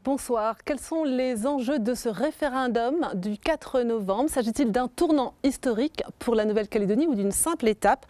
Bonsoir. Quels sont les enjeux de ce référendum du 4 novembre? S'agit-il d'un tournant historique pour la Nouvelle-Calédonie ou d'une simple étape?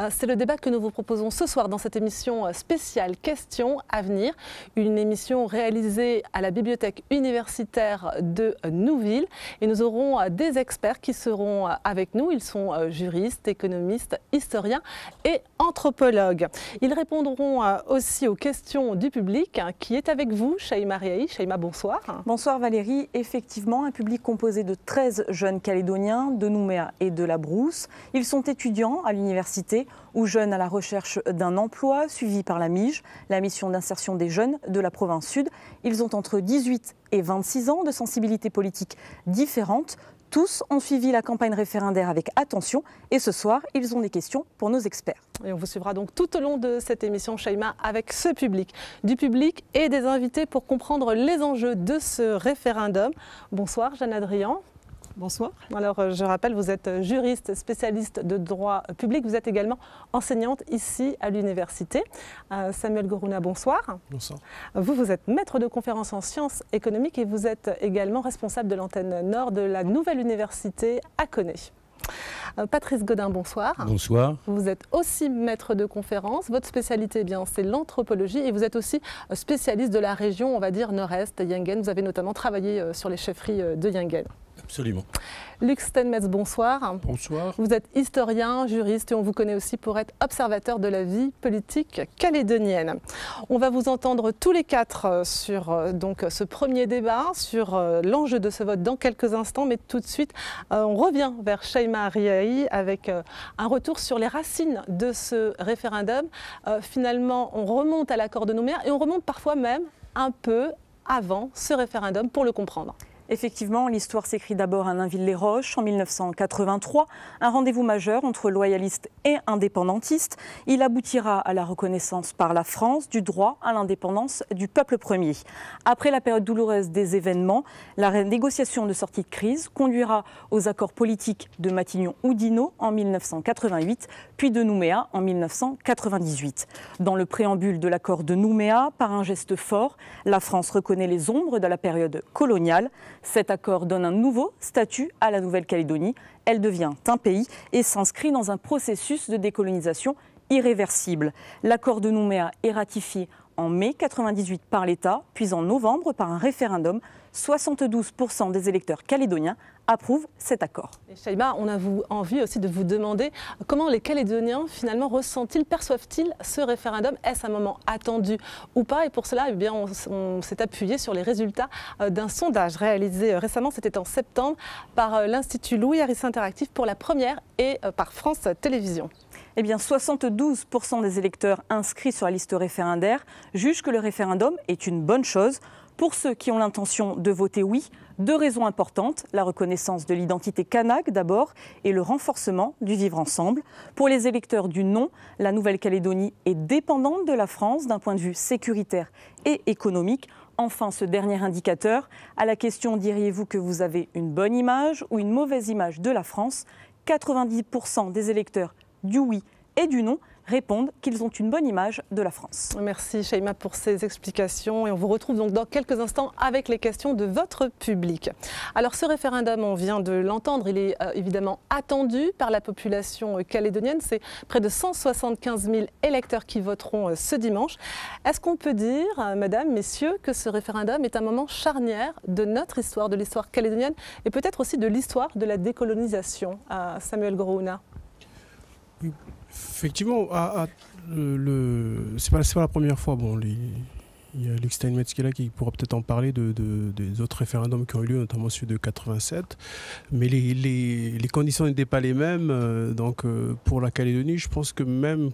C'est le débat que nous vous proposons ce soir dans cette émission spéciale Questions à venir. Une émission réalisée à la bibliothèque universitaire de Nouville. Et nous aurons des experts qui seront avec nous. Ils sont juristes, économistes, historiens et anthropologues. Ils répondront aussi aux questions du public qui est avec vous, Shaima Riahi. Shaima, bonsoir. Bonsoir Valérie. Effectivement, un public composé de 13 jeunes Calédoniens de Nouméa et de la Brousse. Ils sont étudiants à l'université ou jeunes à la recherche d'un emploi, suivis par la MIJ, la mission d'insertion des jeunes de la province sud. Ils ont entre 18 et 26 ans, de sensibilités politiques différentes. Tous ont suivi la campagne référendaire avec attention et ce soir, ils ont des questions pour nos experts. Et on vous suivra donc tout au long de cette émission, Shaima, avec ce public. Du public et des invités pour comprendre les enjeux de ce référendum. Bonsoir, Jeanne Adrian. Bonsoir. Alors, je rappelle, vous êtes juriste, spécialiste de droit public. Vous êtes également enseignante ici à l'université. Samuel Gorouna, bonsoir. Bonsoir. Vous êtes maître de conférences en sciences économiques et vous êtes également responsable de l'antenne nord de la nouvelle université à Koné. Patrice Godin, bonsoir. Bonsoir. Vous êtes aussi maître de conférences. Votre spécialité, c'est l'anthropologie et vous êtes aussi spécialiste de la région, on va dire, nord-est, Yingen. Vous avez notamment travaillé sur les chefferies de Yingen. Absolument. Luc Steinmetz, bonsoir. Bonsoir. Vous êtes historien, juriste et on vous connaît aussi pour être observateur de la vie politique calédonienne. On va vous entendre tous les quatre sur donc, ce premier débat, sur l'enjeu de ce vote dans quelques instants. Mais tout de suite, on revient vers Shaima Riahi avec un retour sur les racines de ce référendum. Finalement, on remonte à l'accord de Nouméa et on remonte parfois même un peu avant ce référendum pour le comprendre. Effectivement, l'histoire s'écrit d'abord à Nainville-les-Roches en 1983, un rendez-vous majeur entre loyalistes et indépendantistes. Il aboutira à la reconnaissance par la France du droit à l'indépendance du peuple premier. Après la période douloureuse des événements, la négociation de sortie de crise conduira aux accords politiques de Matignon-Oudinot en 1988, puis de Nouméa en 1998. Dans le préambule de l'accord de Nouméa, par un geste fort, la France reconnaît les ombres de la période coloniale. Cet accord donne un nouveau statut à la Nouvelle-Calédonie. Elle devient un pays et s'inscrit dans un processus de décolonisation irréversible. L'accord de Nouméa est ratifié en mai 1998 par l'État, puis en novembre par un référendum. 72% des électeurs calédoniens approuvent cet accord. Et Shaima, on a envie aussi de vous demander comment les Calédoniens finalement ressentent-ils, perçoivent-ils ce référendum? Est-ce un moment attendu ou pas? Et pour cela, on s'est appuyé sur les résultats d'un sondage réalisé récemment, c'était en septembre, par l'Institut Louis Harris Interactif pour la première et par France Télévisions. Eh bien, 72% des électeurs inscrits sur la liste référendaire jugent que le référendum est une bonne chose. Pour ceux qui ont l'intention de voter oui, deux raisons importantes, la reconnaissance de l'identité kanak d'abord et le renforcement du vivre ensemble. Pour les électeurs du non, la Nouvelle-Calédonie est dépendante de la France d'un point de vue sécuritaire et économique. Enfin, ce dernier indicateur, à la question diriez-vous que vous avez une bonne image ou une mauvaise image de la France, 90% des électeurs du oui et du non répondent qu'ils ont une bonne image de la France. Merci Shaima pour ces explications et on vous retrouve donc dans quelques instants avec les questions de votre public. Alors ce référendum, on vient de l'entendre, il est évidemment attendu par la population calédonienne. C'est près de 175 000 électeurs qui voteront ce dimanche. Est-ce qu'on peut dire, mesdames, messieurs, que ce référendum est un moment charnière de notre histoire, de l'histoire calédonienne et peut-être aussi de l'histoire de la décolonisation? Samuel Gorouna. Oui. Effectivement, c'est pas la première fois. Bon, il y a Luc Steinmetz qui est là, qui pourra peut-être en parler des autres référendums qui ont eu lieu, notamment celui de 87. Mais les conditions n'étaient pas les mêmes. Donc, pour la Calédonie, je pense que même,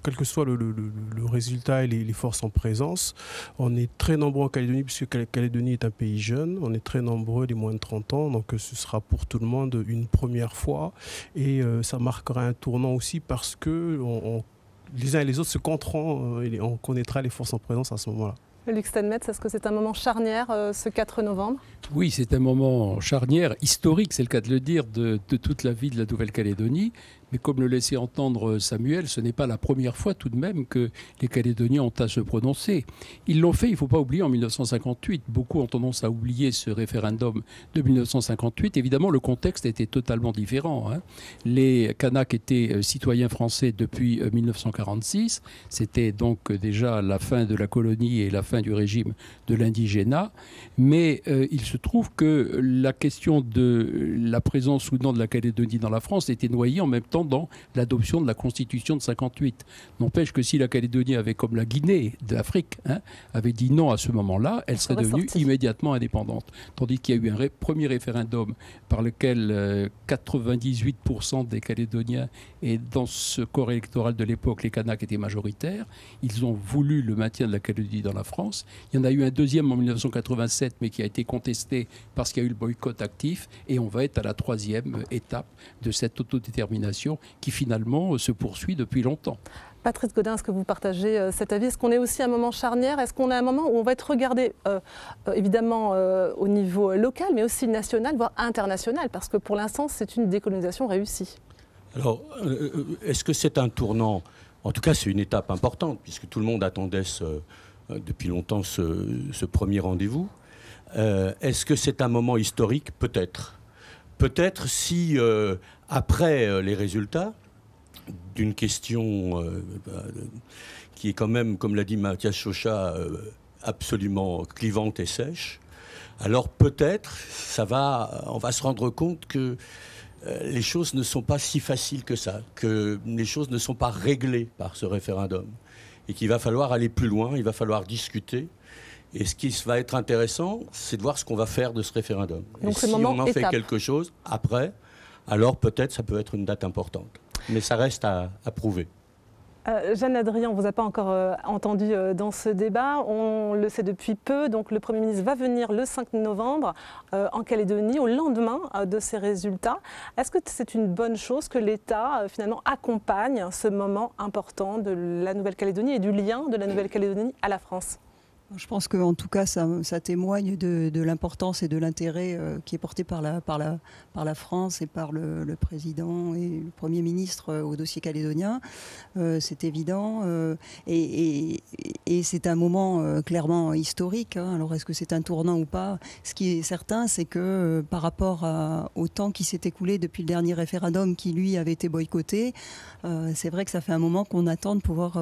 quel que soit le résultat et les forces en présence, on est très nombreux en Calédonie, puisque la Calédonie est un pays jeune. On est très nombreux, les moins de 30 ans. Donc, ce sera pour tout le monde une première fois. Et ça marquera un tournant aussi parce que les uns et les autres se compteront et on connaîtra les forces en présence à ce moment-là. Luc Steinmetz, est-ce que c'est un moment charnière, ce 4 novembre ? Oui, c'est un moment charnière, historique, c'est le cas de le dire, de toute la vie de la Nouvelle-Calédonie. Mais comme le laissait entendre Samuel, ce n'est pas la première fois tout de même que les Calédoniens ont à se prononcer. Ils l'ont fait, il ne faut pas oublier, en 1958. Beaucoup ont tendance à oublier ce référendum de 1958. Évidemment, le contexte était totalement différent. Les Kanaks étaient citoyens français depuis 1946. C'était donc déjà la fin de la colonie et la fin du régime de l'indigénat. Mais il se trouve que la question de la présence ou non de la Calédonie dans la France était noyée en même temps dans l'adoption de la Constitution de 58. N'empêche que si la Calédonie avait, comme la Guinée d'Afrique, avait dit non à ce moment-là, elle serait devenue immédiatement indépendante. Tandis qu'il y a eu un premier référendum par lequel 98% des Calédoniens, et dans ce corps électoral de l'époque, les Kanaks étaient majoritaires, ils ont voulu le maintien de la Calédonie dans la France. Il y en a eu un deuxième en 1987, mais qui a été contesté parce qu'il y a eu le boycott actif, et on va être à la troisième étape de cette autodétermination qui finalement se poursuit depuis longtemps. Patrice Gaudin, est-ce que vous partagez cet avis ? Est-ce qu'on est aussi à un moment charnière ? Est-ce qu'on a un moment où on va être regardé évidemment au niveau local, mais aussi national, voire international ? Parce que pour l'instant, c'est une décolonisation réussie. Alors, est-ce que c'est un tournant ? En tout cas, c'est une étape importante, puisque tout le monde attendait depuis longtemps ce premier rendez-vous. Est-ce que c'est un moment historique ? Peut-être. Peut-être si, après les résultats d'une question qui est quand même, comme l'a dit Mathias Chauchat, absolument clivante et sèche, alors peut-être on va se rendre compte que les choses ne sont pas si faciles que ça, que les choses ne sont pas réglées par ce référendum et qu'il va falloir aller plus loin, il va falloir discuter. Et ce qui va être intéressant, c'est de voir ce qu'on va faire de ce référendum. Donc, et si on en fait quelque chose après, alors peut-être ça peut être une date importante. Mais ça reste à prouver. Jeanne Ladrian, on ne vous a pas encore entendu dans ce débat. On le sait depuis peu. Donc le Premier ministre va venir le 5 novembre en Calédonie, au lendemain de ces résultats. Est-ce que c'est une bonne chose que l'État finalement accompagne ce moment important de la Nouvelle-Calédonie et du lien de la Nouvelle-Calédonie à la France ? Je pense qu'en tout cas, ça témoigne de l'importance et de l'intérêt qui est porté par la France et par le président et le Premier ministre au dossier calédonien. C'est évident. Et c'est un moment clairement historique. Alors, est-ce que c'est un tournant ou pas ? Ce qui est certain, c'est que par rapport au temps qui s'est écoulé depuis le dernier référendum qui, lui, avait été boycotté, c'est vrai que ça fait un moment qu'on attend de pouvoir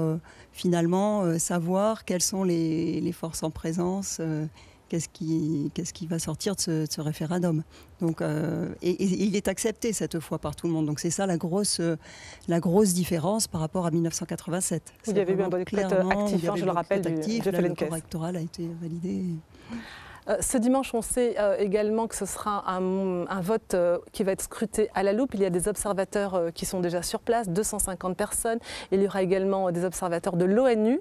finalement savoir quelles sont les forces en présence, qu'est-ce qui va sortir de ce référendum. Donc, et il est accepté cette fois par tout le monde. Donc c'est ça la grosse différence par rapport à 1987. Il y avait eu un boycott actif, je le rappelle, le corps électoral a été validé. Ce dimanche, on sait également que ce sera un vote qui va être scruté à la loupe. Il y a des observateurs qui sont déjà sur place, 250 personnes. Il y aura également des observateurs de l'ONU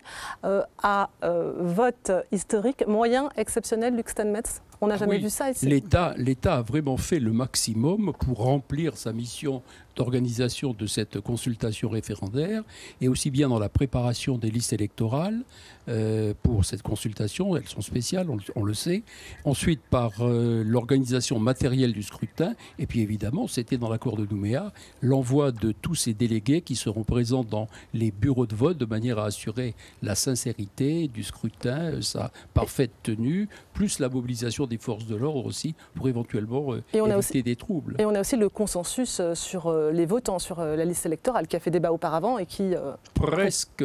à vote historique. Moyen exceptionnel, Luc Steinmetz ? On n'a jamais vu ça ici. L'État a vraiment fait le maximum pour remplir sa mission d'organisation de cette consultation référendaire, et aussi bien dans la préparation des listes électorales pour cette consultation, elles sont spéciales, on le sait. Ensuite, par l'organisation matérielle du scrutin, et puis évidemment, c'était dans l'accord de Nouméa, l'envoi de tous ces délégués qui seront présents dans les bureaux de vote de manière à assurer la sincérité du scrutin, sa parfaite tenue, plus la mobilisation des forces de l'ordre aussi pour éventuellement éviter des troubles. Et on a aussi le consensus sur les votants, sur la liste électorale qui a fait débat auparavant et qui... Presque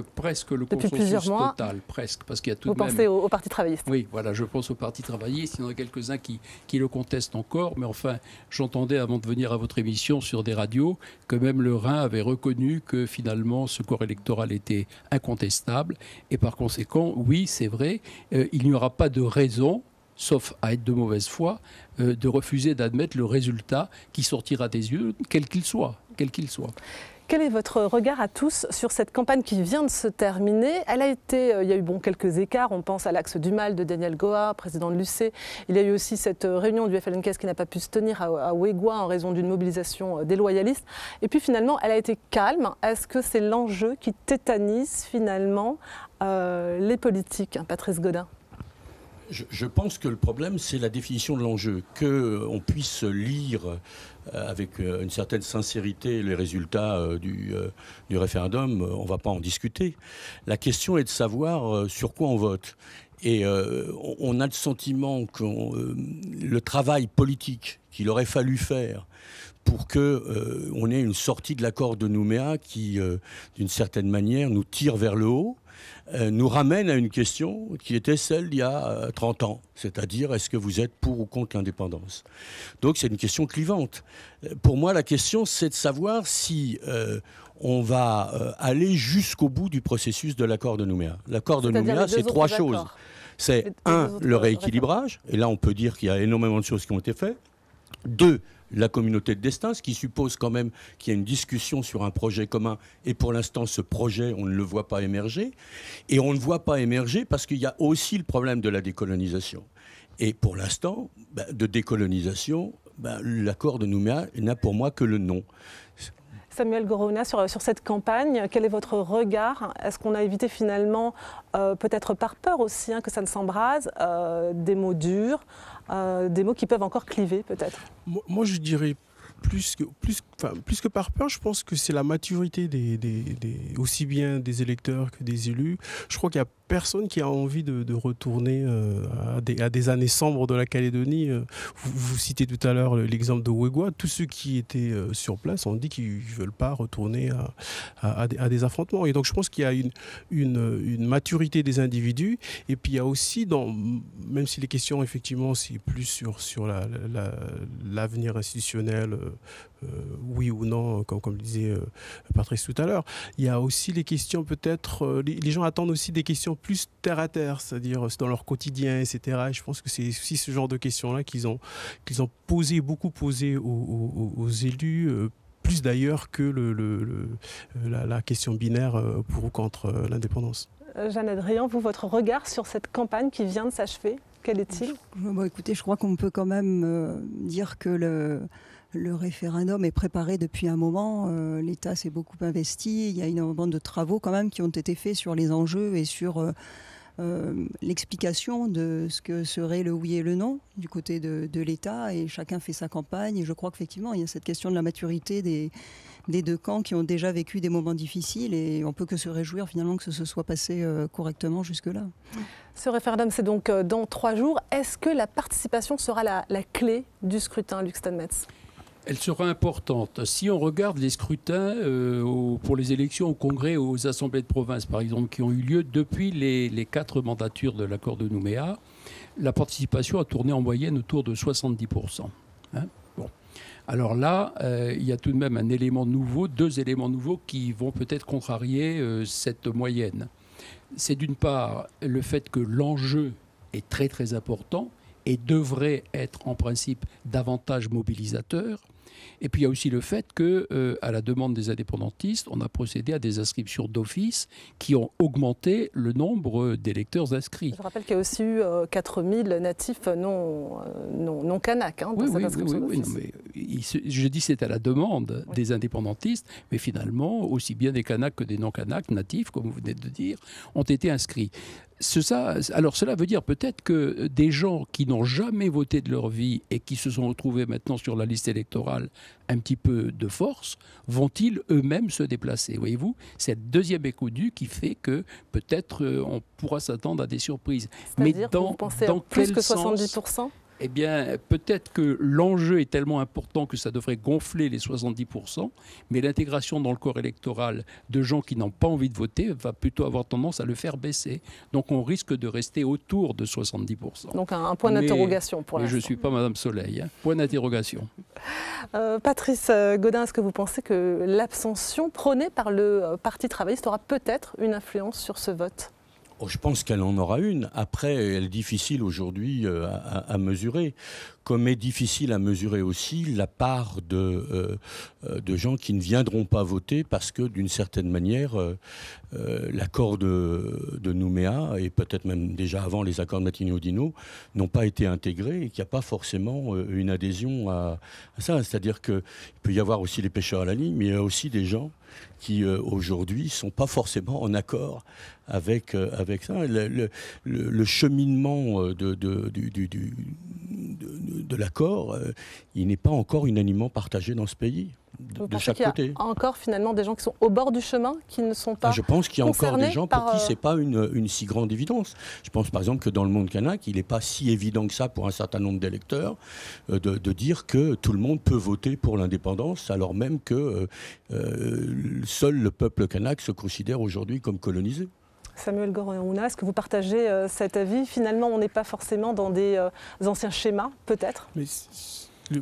le consensus total, presque. Parce qu'il y a tout Vous de même... pensez au Parti travailliste ? Oui, voilà, je pense au Parti travailliste. Il y en a quelques-uns qui le contestent encore, mais enfin, j'entendais avant de venir à votre émission sur des radios que même le Rhin avait reconnu que finalement ce corps électoral était incontestable. Et par conséquent, oui, c'est vrai, il n'y aura pas de raison, sauf à être de mauvaise foi, de refuser d'admettre le résultat qui sortira des yeux, quel qu'il soit. Quel est votre regard à tous sur cette campagne qui vient de se terminer ? Elle a été, il y a eu quelques écarts, on pense à l'axe du mal de Daniel Goa, président de l'UC. Il y a eu aussi cette réunion du FLNKS qui n'a pas pu se tenir à Ouégoua en raison d'une mobilisation des loyalistes. Et puis finalement, elle a été calme. Est-ce que c'est l'enjeu qui tétanise finalement les politiques, Patrice Gaudin ? Je pense que le problème, c'est la définition de l'enjeu. Qu'on puisse lire avec une certaine sincérité les résultats du référendum, on ne va pas en discuter. La question est de savoir sur quoi on vote. Et on a le sentiment que le travail politique qu'il aurait fallu faire pour qu'on ait une sortie de l'accord de Nouméa qui, d'une certaine manière, nous tire vers le haut, nous ramène à une question qui était celle d'il y a 30 ans, c'est-à-dire est-ce que vous êtes pour ou contre l'indépendance? Donc c'est une question clivante. Pour moi, la question, c'est de savoir si on va aller jusqu'au bout du processus de l'accord de Nouméa. L'accord de Nouméa, c'est trois choses. C'est le rééquilibrage, et là on peut dire qu'il y a énormément de choses qui ont été faites. 2, la communauté de destin, ce qui suppose quand même qu'il y a une discussion sur un projet commun. Et pour l'instant, ce projet, on ne le voit pas émerger. Et on ne voit pas émerger parce qu'il y a aussi le problème de la décolonisation. Et pour l'instant, de décolonisation, l'accord de Nouméa n'a pour moi que le nom. Samuel Gorauna, sur cette campagne, quel est votre regard? Est-ce qu'on a évité finalement, peut-être par peur aussi, que ça ne s'embrase, des mots durs, des mots qui peuvent encore cliver peut-être? Moi, je dirais plus que par peur, je pense que c'est la maturité aussi bien des électeurs que des élus. Je crois qu'il n'y a personne qui a envie de retourner à des années sombres de la Calédonie. Vous citez tout à l'heure l'exemple de Ouégoua. Tous ceux qui étaient sur place ont dit qu'ils ne veulent pas retourner à des affrontements. Et donc je pense qu'il y a une maturité des individus. Et puis il y a aussi, même si les questions effectivement c'est plus sur l'avenir institutionnel, oui ou non, comme le disait Patrice tout à l'heure, il y a aussi les questions peut-être, les gens attendent aussi des questions plus terre à terre, c'est-à-dire dans leur quotidien, etc. Et je pense que c'est aussi ce genre de questions-là qu'ils ont beaucoup posé aux élus, plus d'ailleurs que la question binaire pour ou contre l'indépendance. Jeanne Drian, vous, votre regard sur cette campagne qui vient de s'achever, quel est-il? Écoutez, je crois qu'on peut quand même dire que le référendum est préparé depuis un moment. L'État s'est beaucoup investi. Il y a énormément de travaux quand même qui ont été faits sur les enjeux et sur l'explication de ce que serait le oui et le non du côté de l'État. Et chacun fait sa campagne. Et je crois qu'effectivement, il y a cette question de la maturité des deux camps qui ont déjà vécu des moments difficiles. Et on peut que se réjouir finalement que ce se soit passé correctement jusque-là. Ce référendum, c'est donc dans 3 jours. Est-ce que la participation sera la clé du scrutin, Luc Steinmetz? Elle sera importante. Si on regarde les scrutins pour les élections au Congrès, aux assemblées de province, par exemple, qui ont eu lieu depuis les 4 mandatures de l'accord de Nouméa, la participation a tourné en moyenne autour de 70%. Bon. Alors là, il y a tout de même un élément nouveau, 2 éléments nouveaux qui vont peut-être contrarier cette moyenne. C'est d'une part le fait que l'enjeu est très très important et devrait être en principe davantage mobilisateur. Et puis il y a aussi le fait que, à la demande des indépendantistes, on a procédé à des inscriptions d'office qui ont augmenté le nombre d'électeurs inscrits. Je rappelle qu'il y a aussi eu 4000 natifs non kanak dans cette inscription d'office. Non, mais je dis c'est à la demande des indépendantistes, mais finalement, aussi bien des kanaks que des non-kanaks natifs, comme vous venez de dire, ont été inscrits. Alors cela veut dire peut-être que des gens qui n'ont jamais voté de leur vie et qui se sont retrouvés maintenant sur la liste électorale un petit peu de force, vont-ils eux-mêmes se déplacer? Voyez-vous, c'est le deuxième écodu qui fait que peut-être on pourra s'attendre à des surprises. C'est-à-dire, vous pensez à plus que 70%? Eh bien, peut-être que l'enjeu est tellement important que ça devrait gonfler les 70%, mais l'intégration dans le corps électoral de gens qui n'ont pas envie de voter va plutôt avoir tendance à le faire baisser. Donc on risque de rester autour de 70%. Donc un point d'interrogation pour l'instant. Je ne suis pas Madame Soleil. Point d'interrogation. Patrice Gaudin, est-ce que vous pensez que l'abstention prônée par le Parti travailliste aura peut-être une influence sur ce vote ? Je pense qu'elle en aura une. Après, elle est difficile aujourd'hui à mesurer. Comme est difficile à mesurer aussi la part de gens qui ne viendront pas voter parce que, d'une certaine manière, l'accord de Nouméa, et peut-être même déjà avant les accords de Matignon-Oudinot, n'ont pas été intégrés et qu'il n'y a pas forcément une adhésion à ça. C'est-à-dire qu'il peut y avoir aussi les pêcheurs à la ligne, mais il y a aussi des gens qui, aujourd'hui, ne sont pas forcément en accord avec ça. Le cheminement de l'accord, il n'est pas encore unanimement partagé dans ce pays. De chaque côté. Il y a encore finalement des gens qui sont au bord du chemin, qui ne sont pas. Je pense qu'il y a encore des gens pour qui ce n'est pas une si grande évidence. Je pense par exemple que dans le monde kanak, il n'est pas si évident que ça pour un certain nombre d'électeurs de dire que tout le monde peut voter pour l'indépendance, alors même que seul le peuple kanak se considère aujourd'hui comme colonisé. Samuel Goraouna, est-ce que vous partagez cet avis? Finalement, on n'est pas forcément dans des anciens schémas, peut-être?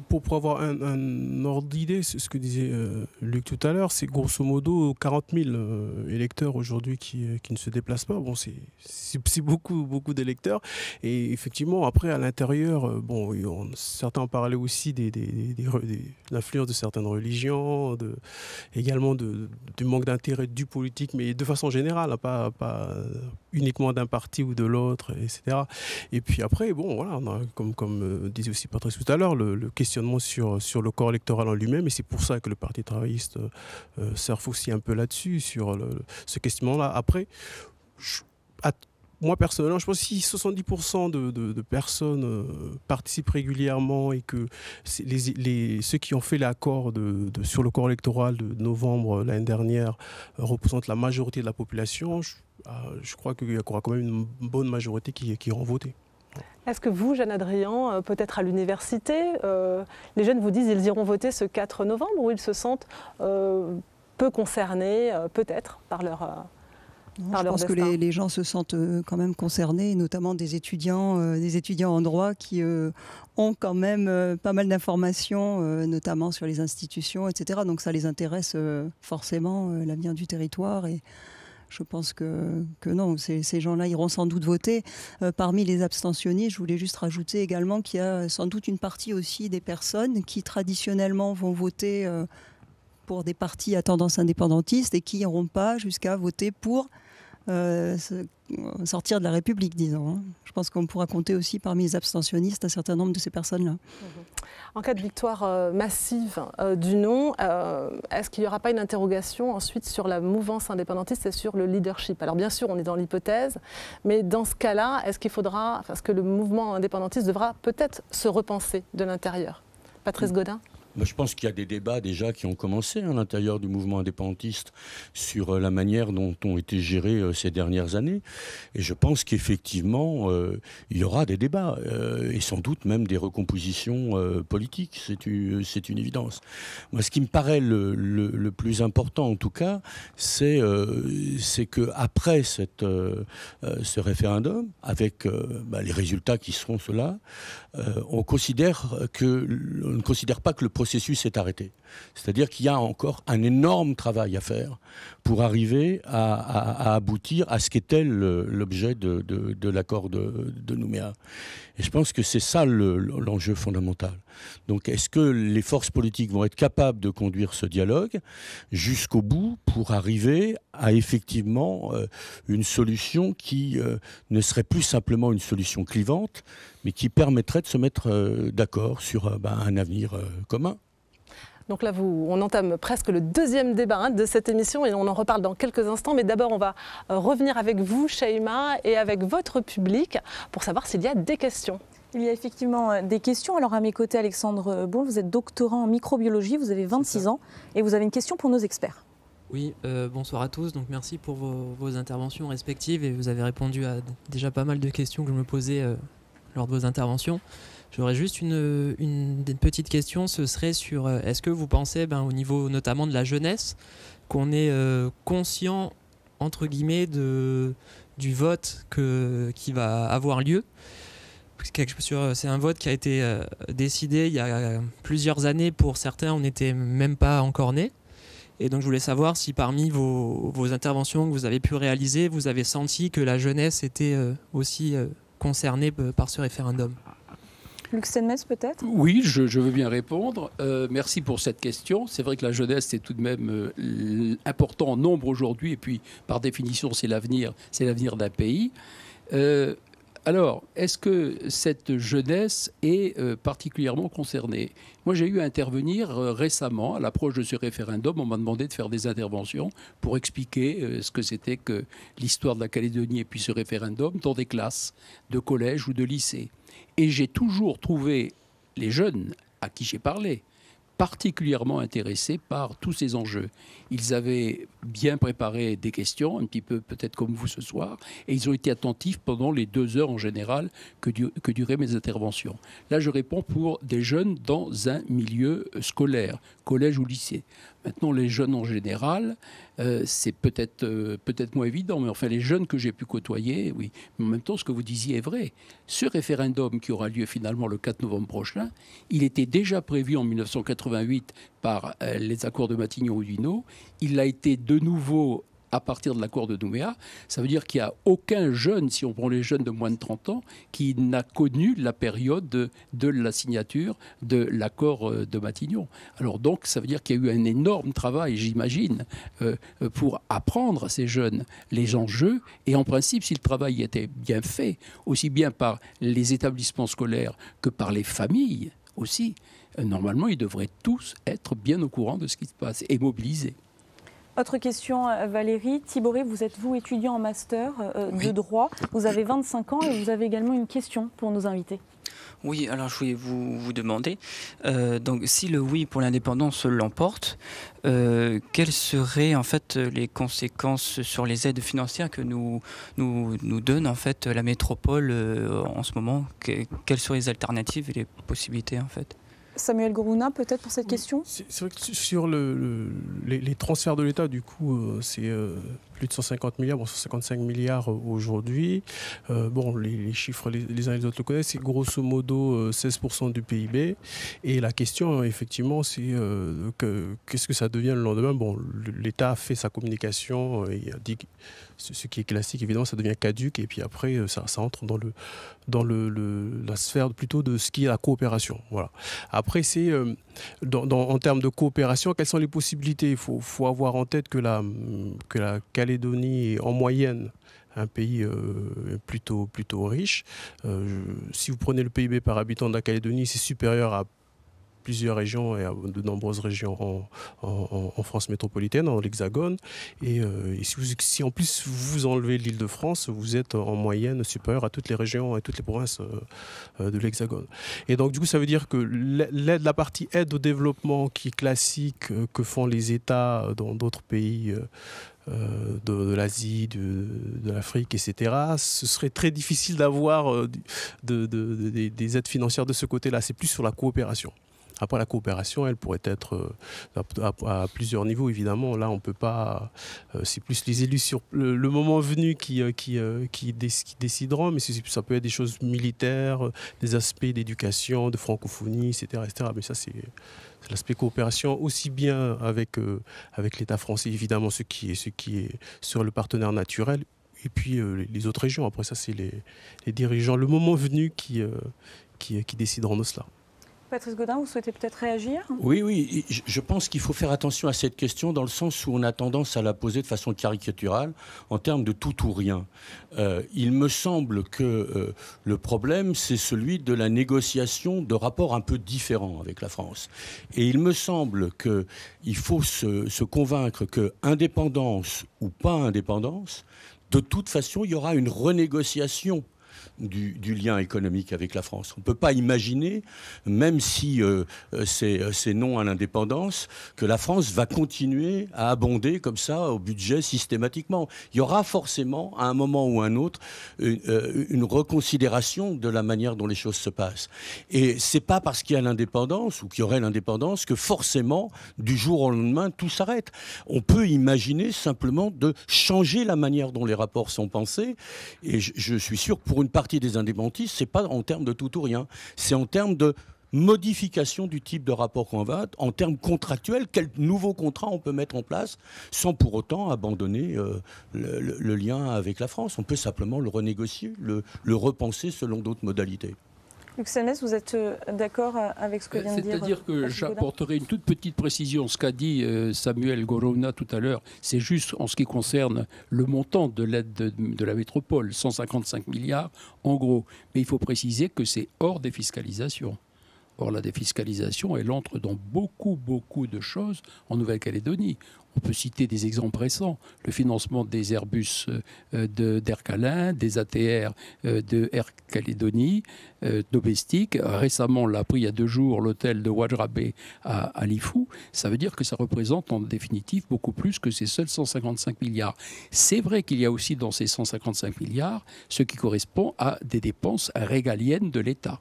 Pour avoir un ordre d'idée, c'est ce que disait Luc tout à l'heure, c'est grosso modo 40 000 électeurs aujourd'hui qui ne se déplacent pas. Bon, c'est beaucoup d'électeurs. Et effectivement, après, à l'intérieur, certains parlaient aussi de l'influence de certaines religions, également du manque d'intérêt du politique, mais de façon générale, hein, pas uniquement d'un parti ou de l'autre, etc. Et puis après, voilà, on a, comme disait aussi Patrice tout à l'heure, le questionnement sur le corps électoral en lui-même, et c'est pour ça que le Parti travailliste surfe aussi un peu là-dessus, sur ce questionnement-là. Après, moi personnellement, je pense que si 70% de personnes participent régulièrement et que ceux qui ont fait l'accord sur le corps électoral de novembre l'année dernière représentent la majorité de la population, je crois qu'il y aura quand même une bonne majorité qui iront voter. Est-ce que vous, Jeanne Adrian, peut-être à l'université, les jeunes vous disent qu'ils iront voter ce 4 novembre ou ils se sentent peu concernés, peut-être, par leur je pense que les gens se sentent quand même concernés, notamment des étudiants en droit qui ont quand même pas mal d'informations, notamment sur les institutions, etc. Donc ça les intéresse forcément, l'avenir du territoire. Et je pense que non, ces gens-là iront sans doute voter. Parmi les abstentionnistes, je voulais juste rajouter également qu'il y a sans doute une partie aussi des personnes qui traditionnellement vont voter pour des partis à tendance indépendantiste et qui n'iront pas jusqu'à voter pour sortir de la République, disons. Je pense qu'on pourra compter aussi parmi les abstentionnistes un certain nombre de ces personnes-là. En cas de victoire massive du non, est-ce qu'il n'y aura pas une interrogation ensuite sur la mouvance indépendantiste et sur le leadership? Alors bien sûr, on est dans l'hypothèse, mais dans ce cas-là, est-ce que le mouvement indépendantiste devra peut-être se repenser de l'intérieur? Patrice Gaudin? Je pense qu'il y a des débats déjà qui ont commencé à l'intérieur du mouvement indépendantiste sur la manière dont ont été gérées ces dernières années. Et je pense qu'effectivement, il y aura des débats et sans doute même des recompositions politiques. C'est une évidence. Moi, ce qui me paraît le plus important, en tout cas, c'est qu'après ce référendum, avec les résultats qui seront ceux-là, on ne considère pas que le processus est arrêté. C'est-à-dire qu'il y a encore un énorme travail à faire pour arriver à aboutir à ce qu'était l'objet de l'accord de Nouméa. Et je pense que c'est ça l'enjeu fondamental. Donc est-ce que les forces politiques vont être capables de conduire ce dialogue jusqu'au bout pour arriver à effectivement une solution qui ne serait plus simplement une solution clivante, mais qui permettrait de se mettre d'accord sur un avenir commun? Donc là, on entame presque le deuxième débat de cette émission et on en reparle dans quelques instants. Mais d'abord, on va revenir avec vous, Shaima, et avec votre public pour savoir s'il y a des questions. Il y a effectivement des questions. Alors à mes côtés, Alexandre Boul, vous êtes doctorant en microbiologie, vous avez 26 ans et vous avez une question pour nos experts. Oui, bonsoir à tous. Donc merci pour vos interventions respectives et vous avez répondu à déjà pas mal de questions que je me posais lors de vos interventions. J'aurais juste une petite question, ce serait sur est-ce que vous pensez, au niveau notamment de la jeunesse, qu'on est conscient, entre guillemets, du vote qui va avoir lieu? C'est un vote qui a été décidé il y a plusieurs années. Pour certains, on n'était même pas encore nés. Et donc je voulais savoir si parmi vos interventions que vous avez pu réaliser, vous avez senti que la jeunesse était aussi concernée par ce référendum. Luc Steinmetz, peut-être? Oui, je veux bien répondre. Merci pour cette question. C'est vrai que la jeunesse, c'est tout de même important en nombre aujourd'hui. Et puis, par définition, c'est l'avenir d'un pays. Alors, est-ce que cette jeunesse est particulièrement concernée? Moi, j'ai eu à intervenir récemment à l'approche de ce référendum. On m'a demandé de faire des interventions pour expliquer ce que c'était que l'histoire de la Calédonie et puis ce référendum dans des classes de collège ou de lycée. Et j'ai toujours trouvé les jeunes à qui j'ai parlé particulièrement intéressés par tous ces enjeux. Ils avaient bien préparé des questions, un petit peu peut-être comme vous ce soir, et ils ont été attentifs pendant les 2 heures en général que duraient mes interventions. Là, je réponds pour des jeunes dans un milieu scolaire, collège ou lycée. Maintenant, les jeunes en général, c'est peut-être moins évident, mais enfin, les jeunes que j'ai pu côtoyer, oui. Mais en même temps, ce que vous disiez est vrai. Ce référendum qui aura lieu finalement le 4 novembre prochain, il était déjà prévu en 1988 par les accords de Matignon-Oudinot. Il a été de nouveau à partir de l'accord de Nouméa. Ça veut dire qu'il n'y a aucun jeune, si on prend les jeunes de moins de 30 ans, qui n'a connu la période de la signature de l'accord de Matignon. Alors donc, ça veut dire qu'il y a eu un énorme travail, j'imagine, pour apprendre à ces jeunes les enjeux. Et en principe, si le travail était bien fait, aussi bien par les établissements scolaires que par les familles aussi, normalement, ils devraient tous être bien au courant de ce qui se passe et mobilisés. Autre question, Valérie. Thiboré, vous êtes étudiant en master de droit. Vous avez 25 ans et vous avez également une question pour nos invités. Oui, alors je voulais vous demander, donc si le oui pour l'indépendance l'emporte, quelles seraient en fait les conséquences sur les aides financières que nous donne en fait la métropole en ce moment? Quelles seraient les alternatives et les possibilités en fait? Samuel Gourouna, peut-être pour cette question? C'est vrai que sur les transferts de l'État, du coup, c'est plus de 150 milliards, 155 milliards aujourd'hui. Les chiffres, les uns et les autres le connaissent, c'est grosso modo 16% du PIB. Et la question, effectivement, c'est qu'est-ce que ça devient le lendemain? Bon, l'État a fait sa communication et a dit, ce qui est classique, évidemment, ça devient caduc. Et puis après, ça entre dans la sphère plutôt de ce qui est la coopération. Voilà. Après, c'est en termes de coopération, quelles sont les possibilités? Il faut avoir en tête que la Calédonie est en moyenne un pays plutôt riche. Si vous prenez le PIB par habitant de la Calédonie, c'est supérieur à plusieurs régions et à de nombreuses régions en France métropolitaine, dans l'Hexagone. Et si en plus vous enlevez l'Île-de-France, vous êtes en moyenne supérieur à toutes les régions et toutes les provinces de l'Hexagone. Et donc du coup, ça veut dire que la partie aide au développement qui est classique, que font les États dans d'autres pays de l'Asie, de l'Afrique, etc., ce serait très difficile d'avoir des aides financières de ce côté-là. C'est plus sur la coopération. Après, la coopération, elle pourrait être à plusieurs niveaux, évidemment. Là, on ne peut pas... c'est plus les élus sur le moment venu qui décideront, mais ça peut être des choses militaires, des aspects d'éducation, de francophonie, etc. Mais ça, c'est l'aspect coopération, aussi bien avec l'État français, évidemment, ce qui est sur le partenaire naturel, et puis les autres régions. Après ça, c'est les dirigeants, le moment venu, qui décideront de cela. Patrice Gaudin, vous souhaitez peut-être réagir? Oui, je pense qu'il faut faire attention à cette question dans le sens où on a tendance à la poser de façon caricaturale en termes de tout ou rien. Il me semble que le problème, c'est celui de la négociation de rapports un peu différents avec la France. Et il me semble qu'il faut se convaincre que indépendance ou pas indépendance, de toute façon, il y aura une renégociation du lien économique avec la France. On ne peut pas imaginer, même si c'est non à l'indépendance, que la France va continuer à abonder comme ça au budget systématiquement. Il y aura forcément, à un moment ou à un autre, une reconsidération de la manière dont les choses se passent. Et c'est pas parce qu'il y a l'indépendance ou qu'il y aurait l'indépendance que forcément, du jour au lendemain, tout s'arrête. On peut imaginer simplement de changer la manière dont les rapports sont pensés. Et je suis sûr que pour une partie des indépendantistes, c'est pas en termes de tout ou rien, c'est en termes de modification du type de rapport qu'on va, en termes contractuels, quel nouveau contrat on peut mettre en place sans pour autant abandonner le lien avec la France. On peut simplement le renégocier, le repenser selon d'autres modalités. Luc Selmès, vous êtes d'accord avec ce que vient de dire C'est-à-dire que j'apporterai une toute petite précision. Ce qu'a dit Samuel Gorovna tout à l'heure, c'est juste en ce qui concerne le montant de l'aide de la métropole, 155 milliards en gros. Mais il faut préciser que c'est hors défiscalisation. Or, la défiscalisation, elle entre dans beaucoup de choses en Nouvelle-Calédonie. On peut citer des exemples récents. Le financement des Airbus d'Air Calin, des ATR de Air Calédonie, domestiques. Récemment, on l'a appris il y a 2 jours, l'hôtel de Wajrabé à Lifou. Ça veut dire que ça représente en définitive beaucoup plus que ces seuls 155 milliards. C'est vrai qu'il y a aussi dans ces 155 milliards ce qui correspond à des dépenses régaliennes de l'État.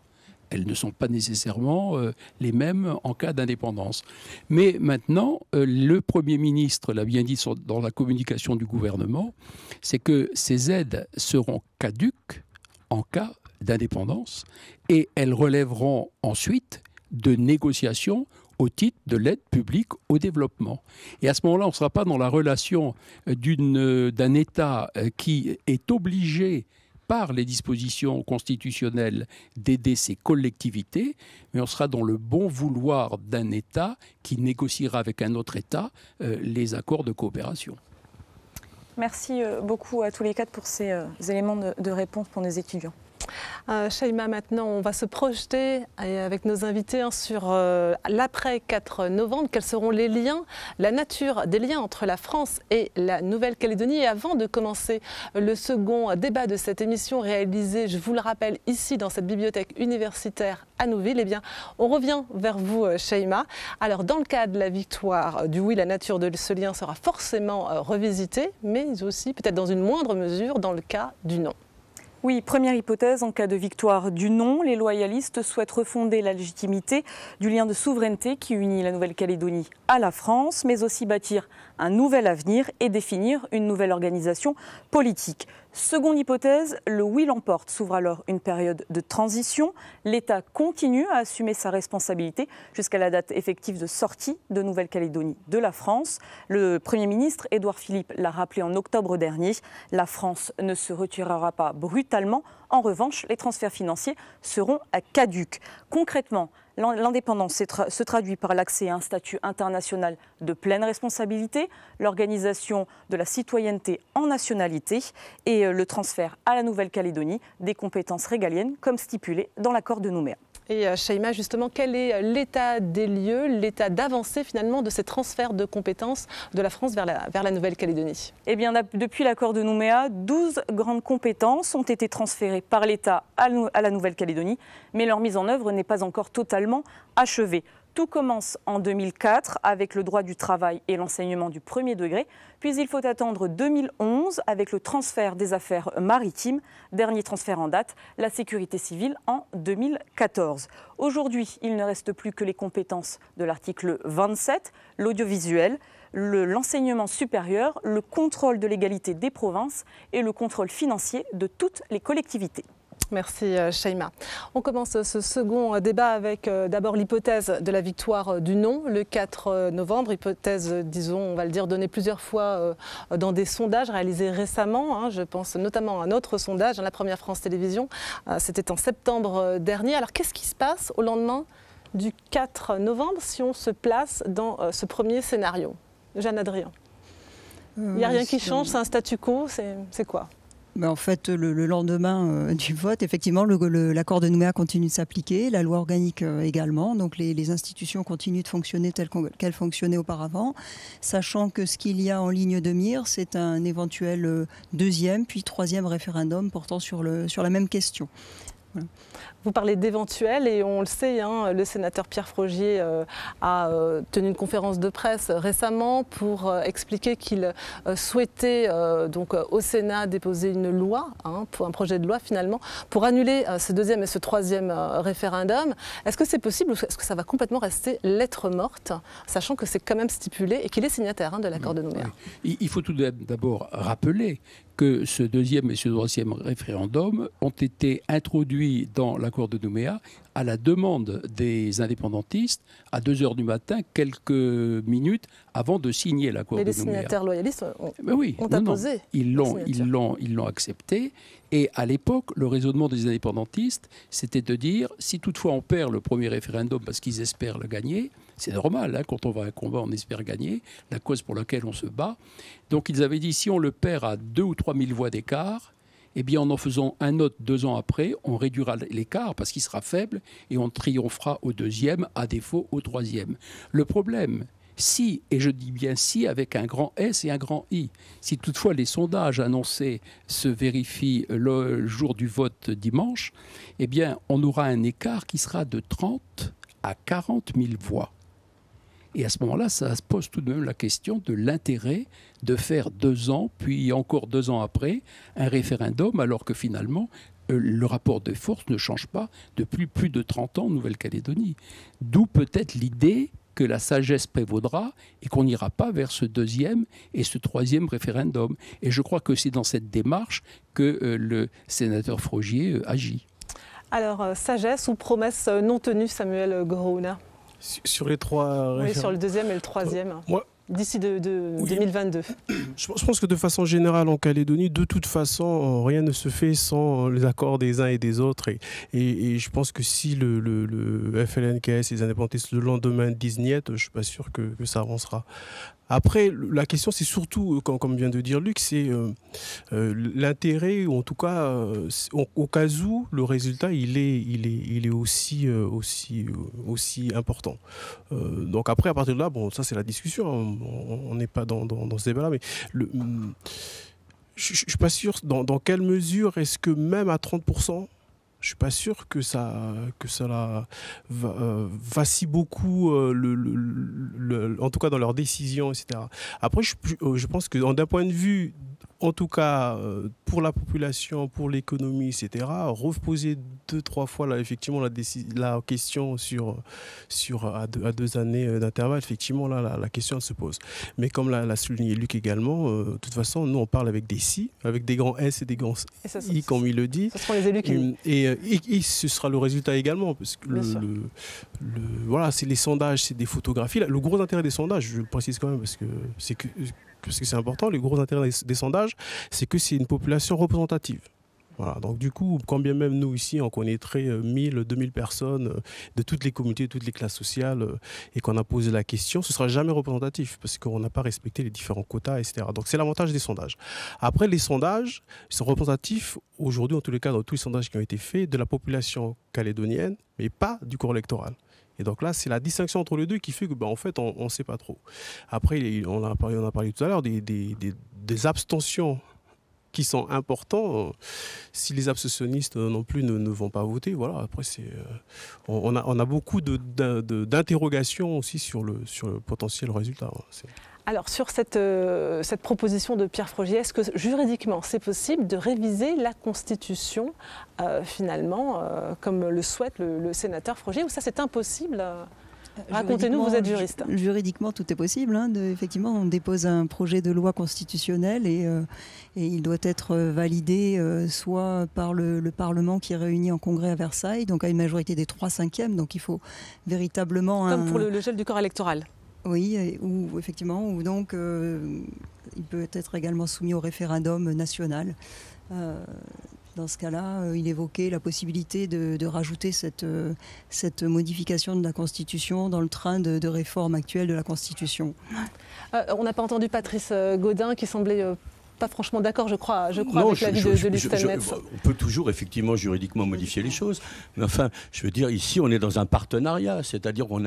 Elles ne sont pas nécessairement les mêmes en cas d'indépendance. Mais maintenant, le Premier ministre l'a bien dit dans la communication du gouvernement, c'est que ces aides seront caduques en cas d'indépendance et elles relèveront ensuite de négociations au titre de l'aide publique au développement. Et à ce moment-là, on ne sera pas dans la relation d'un État qui est obligé par les dispositions constitutionnelles d'aider ces collectivités, mais on sera dans le bon vouloir d'un État qui négociera avec un autre État les accords de coopération. Merci beaucoup à tous les 4 pour ces éléments de réponse pour nos étudiants. Shaima, maintenant, on va se projeter avec nos invités sur l'après 4 novembre. Quels seront les liens, la nature des liens entre la France et la Nouvelle-Calédonie? Et avant de commencer le second débat de cette émission réalisée, je vous le rappelle, ici dans cette bibliothèque universitaire à Nouville, eh bien, on revient vers vous, Shaima. Alors, dans le cas de la victoire du oui, la nature de ce lien sera forcément revisitée, mais aussi, peut-être dans une moindre mesure, dans le cas du non. Oui, première hypothèse, en cas de victoire du non, les loyalistes souhaitent refonder la légitimité du lien de souveraineté qui unit la Nouvelle-Calédonie à la France, mais aussi bâtir un nouvel avenir et définir une nouvelle organisation politique. Seconde hypothèse, le oui l'emporte. S'ouvre alors une période de transition. L'État continue à assumer sa responsabilité jusqu'à la date effective de sortie de Nouvelle-Calédonie de la France. Le Premier ministre Édouard Philippe l'a rappelé en octobre dernier. La France ne se retirera pas brutalement. En revanche, les transferts financiers seront caducs. Concrètement, l'indépendance se traduit par l'accès à un statut international de pleine responsabilité, l'organisation de la citoyenneté en nationalité et le transfert à la Nouvelle-Calédonie des compétences régaliennes comme stipulé dans l'accord de Nouméa. Et Shaima, justement, quel est l'état des lieux, l'état d'avancée finalement de ces transferts de compétences de la France vers la Nouvelle-Calédonie? Eh bien, depuis l'accord de Nouméa, 12 grandes compétences ont été transférées par l'État à la Nouvelle-Calédonie, mais leur mise en œuvre n'est pas encore totalement achevée. Tout commence en 2004 avec le droit du travail et l'enseignement du premier degré, puis il faut attendre 2011 avec le transfert des affaires maritimes, dernier transfert en date, la sécurité civile en 2014. Aujourd'hui, il ne reste plus que les compétences de l'article 27, l'audiovisuel, l'enseignement supérieur, le contrôle de l'égalité des provinces et le contrôle financier de toutes les collectivités. Merci Shaima. On commence ce second débat avec d'abord l'hypothèse de la victoire du non le 4 novembre. Hypothèse, disons, on va le dire, donnée plusieurs fois dans des sondages réalisés récemment. Je pense notamment à un autre sondage, la Première France Télévisions. C'était en septembre dernier. Alors qu'est-ce qui se passe au lendemain du 4 novembre si on se place dans ce premier scénario? Jeanne Adrien. Il n'y a rien qui change, c'est un statu quo, c'est quoi? Ben en fait, le lendemain du vote, effectivement, l'accord de Nouméa continue de s'appliquer, la loi organique également. Donc les institutions continuent de fonctionner telles qu'elles fonctionnaient auparavant, sachant que ce qu'il y a en ligne de mire, c'est un éventuel deuxième puis troisième référendum portant sur la même question. Voilà. Vous parlez d'éventuel et on le sait, le sénateur Pierre Frogier a tenu une conférence de presse récemment pour expliquer qu'il souhaitait donc au Sénat déposer une loi, pour un projet de loi finalement, pour annuler ce deuxième et ce troisième référendum. Est-ce que c'est possible ou est-ce que ça va complètement rester lettre morte, sachant que c'est quand même stipulé et qu'il est signataire de l'accord de Nouméa? Il faut tout d'abord rappeler que ce deuxième et ce troisième référendum ont été introduits introduit dans l'accord de Nouméa à la demande des indépendantistes à 2 h du matin, quelques minutes avant de signer l'accord de Nouméa. Les signataires loyalistes ont apposé. Ils l'ont accepté. Et à l'époque, le raisonnement des indépendantistes, c'était de dire, si toutefois on perd le premier référendum parce qu'ils espèrent le gagner, c'est normal, quand on va à un combat, on espère gagner, la cause pour laquelle on se bat. Donc ils avaient dit, si on le perd à 2 ou 3 000 voix d'écart, eh bien en faisant un autre 2 ans après, on réduira l'écart parce qu'il sera faible et on triomphera au deuxième, à défaut au troisième. Le problème, si, et je dis bien si avec un grand S et un grand I, si toutefois les sondages annoncés se vérifient le jour du vote dimanche, eh bien on aura un écart qui sera de 30 à 40 000 voix. Et à ce moment-là, ça se pose tout de même la question de l'intérêt de faire 2 ans, puis encore 2 ans après, un référendum, alors que finalement, le rapport de force ne change pas depuis plus de 30 ans en Nouvelle-Calédonie. D'où peut-être l'idée que la sagesse prévaudra et qu'on n'ira pas vers ce 2e et ce 3e référendum. Et je crois que c'est dans cette démarche que le sénateur Frogier agit. Alors, sagesse ou promesse non tenue, Samuel Gorouna? Sur les 3 Oui, sur le 2e et le 3e. D'ici 2022. Je pense que de façon générale en Calédonie, de toute façon, rien ne se fait sans les accords des uns et des autres. Et je pense que si le FLNKS et les indépendantistes le lendemain disent niet, je ne suis pas sûr que ça avancera. Après, la question, c'est surtout, comme vient de dire Luc, c'est l'intérêt, ou en tout cas, au cas où le résultat, il est aussi important. Donc après, à partir de là, bon, ça c'est la discussion, on n'est pas dans ce débat-là, mais je ne suis pas sûr dans quelle mesure est-ce que même à 30%, je ne suis pas sûr que cela vacille beaucoup, en tout cas dans leurs décisions, etc. Après, je pense que d'un point de vue, en tout cas pour la population, pour l'économie, etc., reposer 2-3 fois là, effectivement la question à 2 années d'intervalle, effectivement là, la question elle se pose. Mais comme l'a souligné Luc également, de toute façon, nous on parle avec des si, avec des grands S et des grands I, comme il le dit. Ce seront les élus qui... Et ce sera le résultat également, parce que voilà, c'est les sondages, c'est des photographies. Le gros intérêt des sondages, je le précise quand même, parce que c'est important, le gros intérêt des sondages, c'est que c'est une population représentative. Voilà, donc du coup, quand bien même nous ici, on connaîtrait 1000, 2000 personnes de toutes les communautés, de toutes les classes sociales, et qu'on a posé la question, ce ne sera jamais représentatif, parce qu'on n'a pas respecté les différents quotas, etc. Donc c'est l'avantage des sondages. Après, les sondages sont représentatifs, aujourd'hui, en tous les cas, dans tous les sondages qui ont été faits, de la population calédonienne, mais pas du corps électoral. Et donc là, c'est la distinction entre les deux qui fait que, en fait, on ne sait pas trop. Après, on a parlé tout à l'heure des abstentions qui sont importants. Si les abstentionnistes non plus ne vont pas voter, voilà. Après, on a beaucoup d'interrogations aussi sur le potentiel résultat. Alors, sur cette proposition de Pierre Frogier, est-ce que juridiquement, c'est possible de réviser la Constitution, finalement, comme le souhaite le sénateur Frogier, ou ça, c'est impossible? Racontez-nous, vous êtes juriste. Juridiquement, tout est possible. Effectivement, on dépose un projet de loi constitutionnelle et il doit être validé soit par le Parlement qui est réuni en congrès à Versailles, donc à une majorité des 3/5. Donc il faut véritablement... Comme pour le gel du corps électoral. Oui, ou effectivement, ou donc il peut être également soumis au référendum national. Dans ce cas-là, il évoquait la possibilité de rajouter cette modification de la Constitution dans le train de réforme actuelle de la Constitution. On n'a pas entendu Patrice Gaudin qui semblait... pas franchement d'accord, je crois avec l'avis de Luc Steinmetz. On peut toujours effectivement juridiquement modifier les choses, mais enfin, je veux dire, ici, on est dans un partenariat, c'est-à-dire on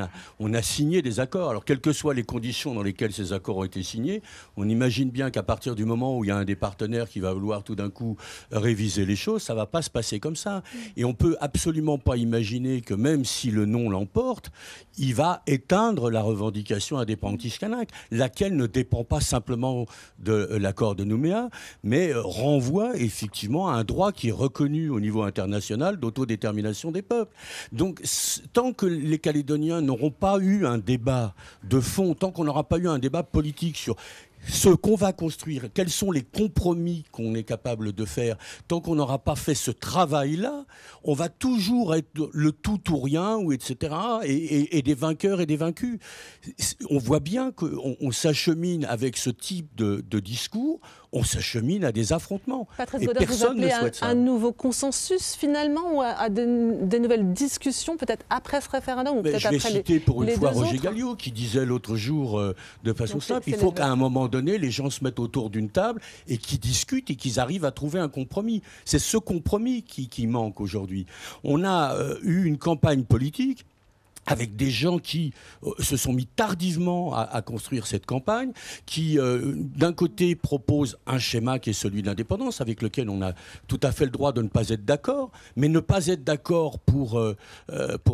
a signé des accords. Alors, quelles que soient les conditions dans lesquelles ces accords ont été signés, on imagine bien qu'à partir du moment où il y a un des partenaires qui va vouloir tout d'un coup réviser les choses, ça ne va pas se passer comme ça. Et on ne peut absolument pas imaginer que même si le non l'emporte, il va éteindre la revendication indépendantiste kanak, laquelle ne dépend pas simplement de l'accord de Nouméa, mais renvoie effectivement à un droit qui est reconnu au niveau international d'autodétermination des peuples. Donc, tant que les Calédoniens n'auront pas eu un débat de fond, tant qu'on n'aura pas eu un débat politique sur ce qu'on va construire, quels sont les compromis qu'on est capable de faire, tant qu'on n'aura pas fait ce travail-là, on va toujours être le tout ou rien, ou etc., et des vainqueurs et des vaincus. On voit bien qu'on s'achemine avec ce type de discours, on s'achemine à des affrontements. Patrice et Gaudin, personne vous ne appelez souhaite ça. un nouveau consensus finalement, ou à des nouvelles discussions, peut-être après ce référendum, ou peut-être Je vais après citer pour une les fois deux Roger autres. Galliot qui disait l'autre jour de façon Donc, simple, c'est il faut les qu'à un moment donné, les gens se mettent autour d'une table et qu'ils discutent et qu'ils arrivent à trouver un compromis. C'est ce compromis qui manque aujourd'hui. On a eu une campagne politique avec des gens qui se sont mis tardivement à construire cette campagne, qui d'un côté proposent un schéma qui est celui de l'indépendance, avec lequel on a tout à fait le droit de ne pas être d'accord, mais ne pas être d'accord pour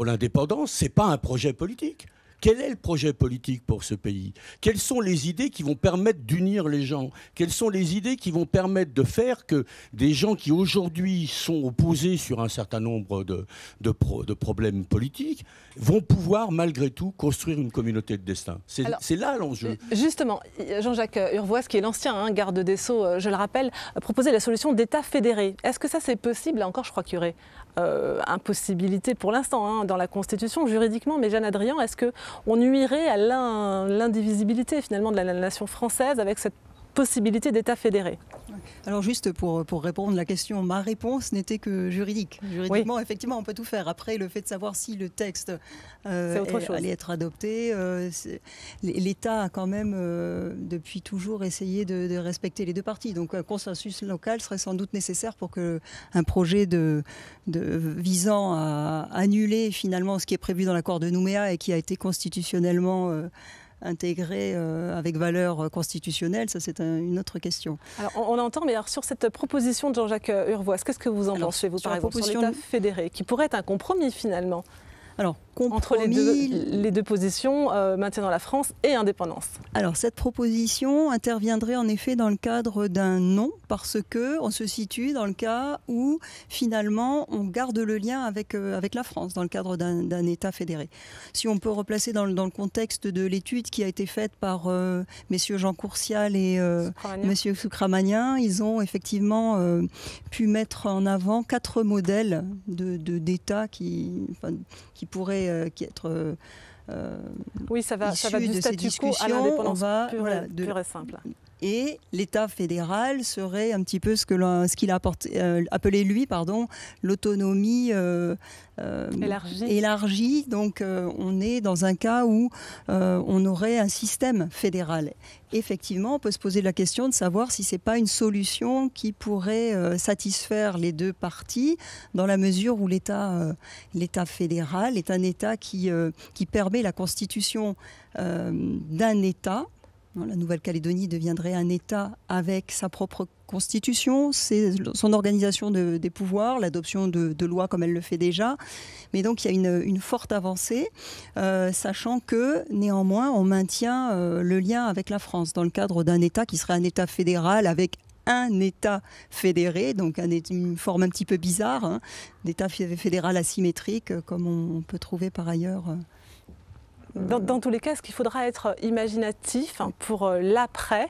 l'indépendance, c'est pas un projet politique. Quel est le projet politique pour ce pays? Quelles sont les idées qui vont permettre d'unir les gens? Quelles sont les idées qui vont permettre de faire que des gens qui aujourd'hui sont opposés sur un certain nombre de problèmes politiques vont pouvoir malgré tout construire une communauté de destin? C'est là l'enjeu. Justement, Jean-Jacques Urvoas, qui est l'ancien garde des Sceaux, je le rappelle, proposait la solution d'État fédéré. Est-ce que ça c'est possible? Là encore, je crois qu'il y aurait impossibilité pour l'instant dans la Constitution, juridiquement, mais Jeanne Adrian, est-ce qu'on nuirait à l'indivisibilité finalement de la nation française avec cette possibilité d'État fédéré? Alors juste pour répondre à la question, ma réponse n'était que juridique. Juridiquement, effectivement, on peut tout faire. Après, le fait de savoir si le texte allait être adopté, l'État a quand même depuis toujours essayé de respecter les deux parties. Donc un consensus local serait sans doute nécessaire pour qu'un projet visant à annuler finalement ce qui est prévu dans l'accord de Nouméa et qui a été constitutionnellement intégré avec valeur constitutionnelle, ça c'est une autre question. Alors on entend, mais alors sur cette proposition de Jean-Jacques Urvoas, qu'est-ce que vous en pensez, vous, par exemple, sur l'État fédéré, qui pourrait être un compromis finalement? Alors, entre les deux positions, maintenant la France et indépendance. Alors, cette proposition interviendrait en effet dans le cadre d'un non, parce qu'on se situe dans le cas où, finalement, on garde le lien avec la France, dans le cadre d'un État fédéré. Si on peut replacer dans le contexte de l'étude qui a été faite par messieurs Jean Courcial et monsieur Soukramanian, ils ont effectivement pu mettre en avant 4 modèles d'État qui pourraient être oui, ça va du statu quo à l'indépendance pure et simple. Et l'État fédéral serait un petit peu ce qu'il a appelé lui, l'autonomie élargie. Donc on est dans un cas où on aurait un système fédéral. Effectivement, on peut se poser la question de savoir si ce n'est pas une solution qui pourrait satisfaire les deux parties, dans la mesure où l'État fédéral est un État qui permet la constitution d'un État. La Nouvelle-Calédonie deviendrait un État avec sa propre constitution, son organisation des pouvoirs, l'adoption de lois comme elle le fait déjà. Mais donc il y a une forte avancée, sachant que néanmoins on maintient le lien avec la France dans le cadre d'un État qui serait un État fédéral avec un État fédéré, donc une forme un petit peu bizarre, d'État fédéral asymétrique, comme on peut trouver par ailleurs. Dans tous les cas, est-ce qu'il faudra être imaginatif pour l'après?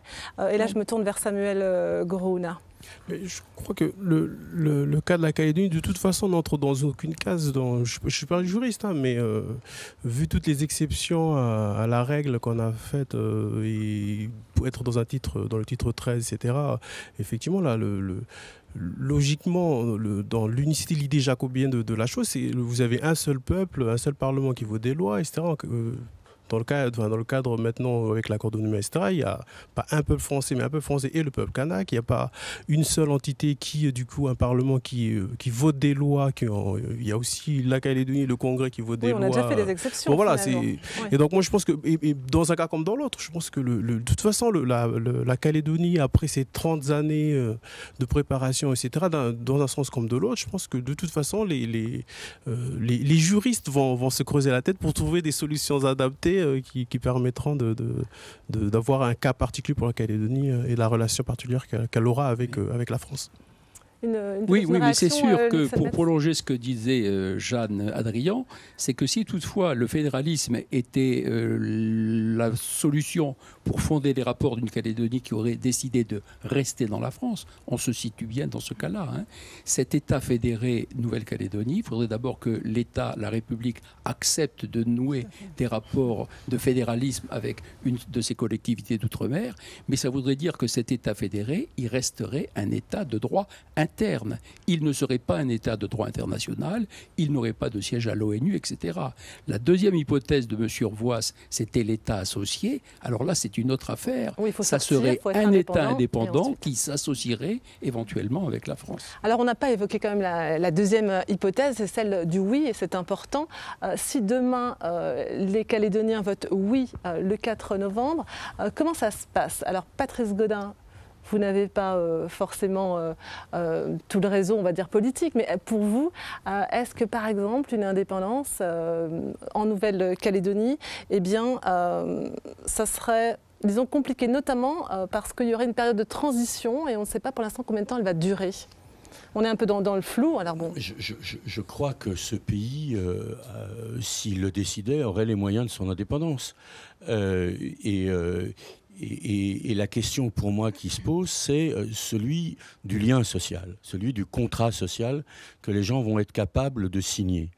Et là, je me tourne vers Samuel Gorouna. Mais je crois que le cas de la Calédonie, de toute façon, n'entre dans aucune case. Je ne suis pas juriste, mais vu toutes les exceptions à la règle qu'on a faite, et pour être dans le titre 13, etc., effectivement, là, logiquement, dans l'unicité de l'idée jacobienne de la chose, vous avez un seul peuple, un seul parlement qui vote des lois, etc. Dans le cadre maintenant avec l'accord de Nouméa, etc., il n'y a pas un peuple français, mais un peuple français et le peuple kanak. Il n'y a pas une seule entité du coup, un parlement qui vote des lois. Il y a aussi la Calédonie et le Congrès qui votent des lois. On a déjà fait des exceptions. Bon, voilà, et donc moi je pense que, et dans un cas comme dans l'autre, je pense que de toute façon, la Calédonie, après ces 30 années de préparation, etc., dans un sens comme de l'autre, je pense que de toute façon, les juristes vont se creuser la tête pour trouver des solutions adaptées qui permettront d'avoir un cas particulier pour la Calédonie et la relation particulière qu'elle aura avec la France. Oui, mais c'est sûr que pour Metz. prolonger ce que disait Jeanne Adrian, c'est que si toutefois le fédéralisme était la solution pour fonder les rapports d'une Calédonie qui aurait décidé de rester dans la France, on se situe bien dans ce cas-là. Cet État fédéré Nouvelle-Calédonie, il faudrait d'abord que l'État, la République, accepte de nouer des rapports de fédéralisme avec une de ses collectivités d'outre-mer, mais ça voudrait dire que cet État fédéré, il resterait un État de droit interne. Il ne serait pas un État de droit international, il n'aurait pas de siège à l'ONU, etc. La deuxième hypothèse de M. Urvoas, c'était l'État associé. Alors là, c'est une autre affaire. Oui, ça serait un État indépendant qui s'associerait éventuellement avec la France. Alors on n'a pas évoqué quand même la deuxième hypothèse, c'est celle du oui, et c'est important. Si demain les Calédoniens votent oui le 4 novembre, comment ça se passe? Alors Patrice Gaudin, vous n'avez pas forcément tout le réseau, on va dire, politique, mais pour vous, est-ce que par exemple une indépendance en Nouvelle-Calédonie, eh bien, ça serait, disons, compliqué, notamment parce qu'il y aurait une période de transition et on ne sait pas pour l'instant combien de temps elle va durer. On est un peu dans le flou, alors bon. Je crois que ce pays, s'il le décidait, aurait les moyens de son indépendance. Et la question pour moi qui se pose, c'est celui du lien social, celui du contrat social que les gens vont être capables de signer.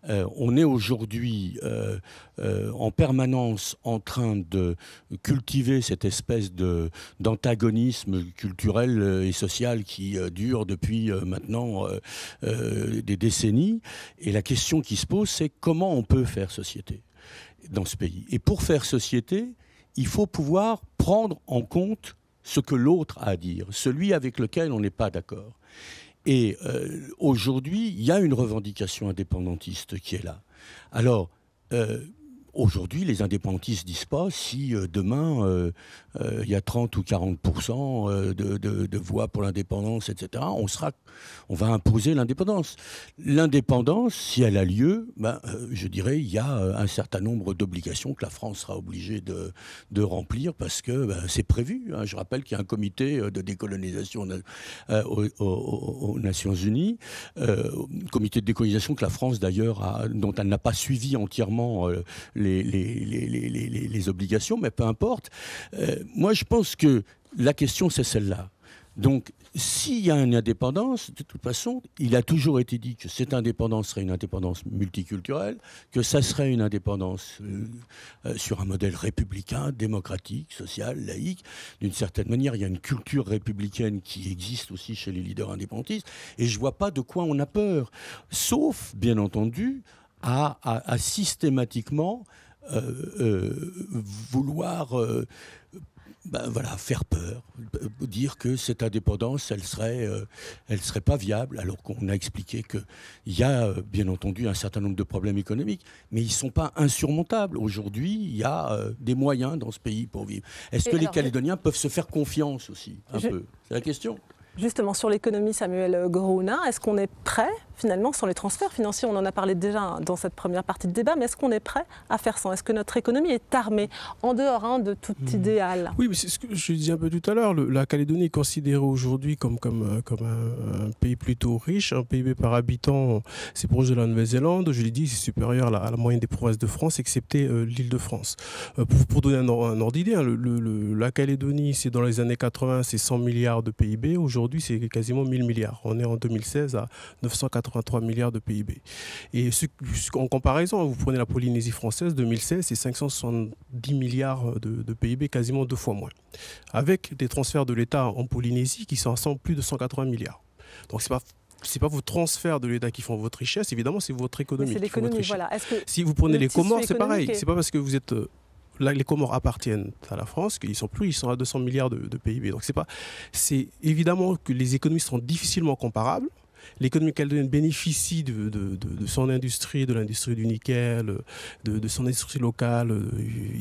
On est aujourd'hui en permanence en train de cultiver cette espèce d'antagonisme culturel et social qui dure depuis maintenant des décennies. Et la question qui se pose, c'est comment on peut faire société dans ce pays. Et pour faire société, il faut pouvoir prendre en compte ce que l'autre a à dire, celui avec lequel on n'est pas d'accord. Et aujourd'hui, il y a une revendication indépendantiste qui est là. Alors, aujourd'hui, les indépendantistes ne disent pas si demain, il y a 30 ou 40% de voix pour l'indépendance, etc. On va imposer l'indépendance. L'indépendance, si elle a lieu, je dirais, il y a un certain nombre d'obligations que la France sera obligée de remplir parce que c'est prévu. Je rappelle qu'il y a un comité de décolonisation aux Nations Unies, comité de décolonisation que la France, d'ailleurs, dont elle n'a pas suivi entièrement les obligations, mais peu importe. Moi, je pense que la question, c'est celle-là. Donc, s'il y a une indépendance, de toute façon, il a toujours été dit que cette indépendance serait une indépendance multiculturelle, que ça serait une indépendance sur un modèle républicain, démocratique, social, laïque. D'une certaine manière, il y a une culture républicaine qui existe aussi chez les leaders indépendantistes, et je ne vois pas de quoi on a peur, sauf, bien entendu, à systématiquement vouloir faire peur, dire que cette indépendance, elle serait pas viable, alors qu'on a expliqué qu'il y a bien entendu un certain nombre de problèmes économiques, mais ils ne sont pas insurmontables. Aujourd'hui, il y a des moyens dans ce pays pour vivre. Est-ce que les Calédoniens peuvent se faire confiance aussi, un peu? C'est la question. Justement, sur l'économie, Samuel Gorouna, est-ce qu'on est prêt, finalement, sur les transferts financiers? On en a parlé déjà dans cette première partie de débat, mais est-ce qu'on est prêt à faire ça? Est-ce que notre économie est armée, en dehors de tout idéal? Oui, mais c'est ce que je disais un peu tout à l'heure. La Calédonie est considérée aujourd'hui comme un pays plutôt riche. Un PIB par habitant, c'est proche de la Nouvelle-Zélande. Je l'ai dit, c'est supérieur à la moyenne des provinces de France, excepté l'Île-de-France. Pour donner un ordre d'idée, la Calédonie, c'est dans les années 80, c'est 100 milliards de PIB. Aujourd'hui, c'est quasiment 1000 milliards. On est en 2016 à 983 milliards de PIB. Et en comparaison, vous prenez la Polynésie française, 2016, c'est 570 milliards de PIB, quasiment 2 fois moins. Avec des transferts de l'État en Polynésie qui sont à plus de 180 milliards. Donc c'est pas vos transferts de l'État qui font votre richesse, évidemment, c'est votre économie. C'est l'économie, voilà. Si vous prenez les Comores, c'est pareil. C'est pas parce que vous êtes... Là, les Comores appartiennent à la France, qu'ils sont à 200 milliards de PIB. Donc c'est évidemment que les économies sont difficilement comparables. L'économie calédonienne bénéficie de son industrie, de l'industrie du nickel, de son industrie locale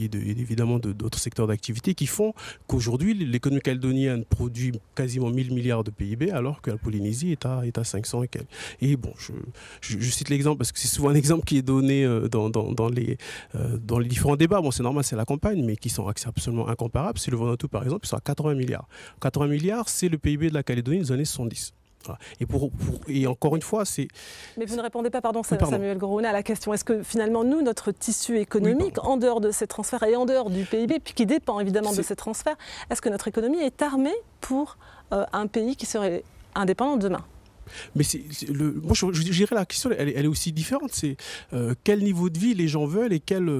et évidemment d'autres secteurs d'activité qui font qu'aujourd'hui, l'économie calédonienne produit quasiment 1000 milliards de PIB alors que la Polynésie est à 500 et quelques. Et bon, je cite l'exemple parce que c'est souvent un exemple qui est donné dans les différents débats. Bon, c'est normal, c'est la campagne, mais qui sont absolument incomparables. C'est le Vanuatu, par exemple, ils sont à 80 milliards. 80 milliards, c'est le PIB de la Calédonie des années 70. Voilà. Et encore une fois, c'est... Mais vous ne répondez pas, Samuel Gros-Rouna, à la question. Est-ce que finalement, nous, notre tissu économique, en dehors de ces transferts et en dehors du PIB, puis qui dépend évidemment de ces transferts, est-ce que notre économie est armée pour un pays qui serait indépendant demain ? Mais moi, je dirais la question, elle est aussi différente. C'est quel niveau de vie les gens veulent et quel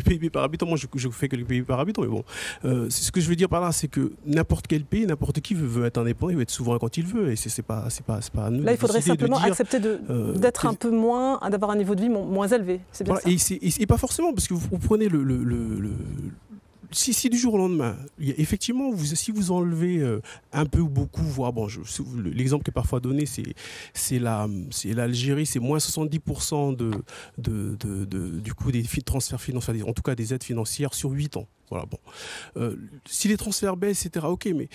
PIB par habitant. Moi, je fais que le PIB par habitant, mais bon. Ce que je veux dire par là, c'est que n'importe quel pays, n'importe qui veut être indépendant, il veut être souverain quand il veut. Et c'est pas à nous. Là, il faudrait simplement accepter d'être un peu moins, d'avoir un niveau de vie moins élevé. C'est bien ça. Et pas forcément, parce que vous prenez si du jour au lendemain, effectivement, si vous enlevez un peu ou beaucoup, voire l'exemple qui est parfois donné, c'est l'Algérie, c'est moins 70% du coût des transferts financiers, en tout cas des aides financières sur 8 ans. Voilà, bon. Si les transferts baissent, etc., ok, mais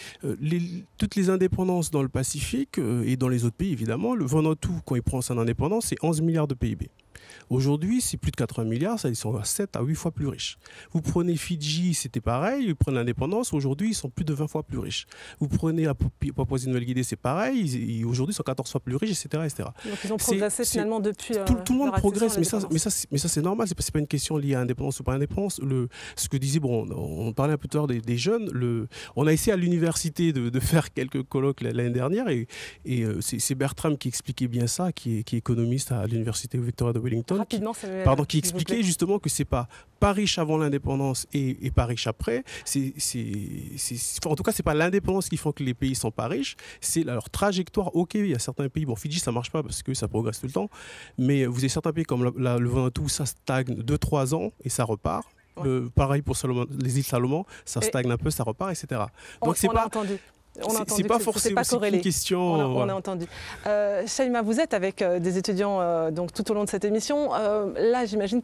toutes les indépendances dans le Pacifique et dans les autres pays, évidemment, le Vanuatu, quand il prend son indépendance, c'est 11 milliards de PIB. Aujourd'hui, c'est plus de 80 milliards, ils sont à 7 à 8 fois plus riches. Vous prenez Fidji, c'était pareil, ils prennent l'indépendance, aujourd'hui, ils sont plus de 20 fois plus riches. Vous prenez Papouasie-Nouvelle-Guinée, c'est pareil, aujourd'hui, ils sont 14 fois plus riches, etc. etc. Donc ils ont progressé finalement depuis... Tout le monde progresse, mais ça c'est normal, c'est pas une question liée à indépendance ou pas indépendance. Ce que disait, on parlait un peu tout à l'heure des jeunes, on a essayé à l'université de faire quelques colloques l'année dernière, et c'est Bertram qui expliquait bien ça, qui est économiste à l'université Victoria de Wellington, qui expliquait justement que c'est pas riche avant l'indépendance et pas riche après. En tout cas, c'est pas l'indépendance qui fait que les pays sont pas riches, c'est leur trajectoire. Ok, il y a certains pays, Fidji ça marche pas parce que ça progresse tout le temps, mais vous avez certains pays comme le Vanuatu où ça stagne 2-3 ans et ça repart. Pareil pour les îles Salomon, ça stagne un peu, ça repart, etc. Donc c'est pas... entendu. C'est pas forcément une question. On a entendu. Shaima, vous êtes avec des étudiants donc tout au long de cette émission. Là, j'imagine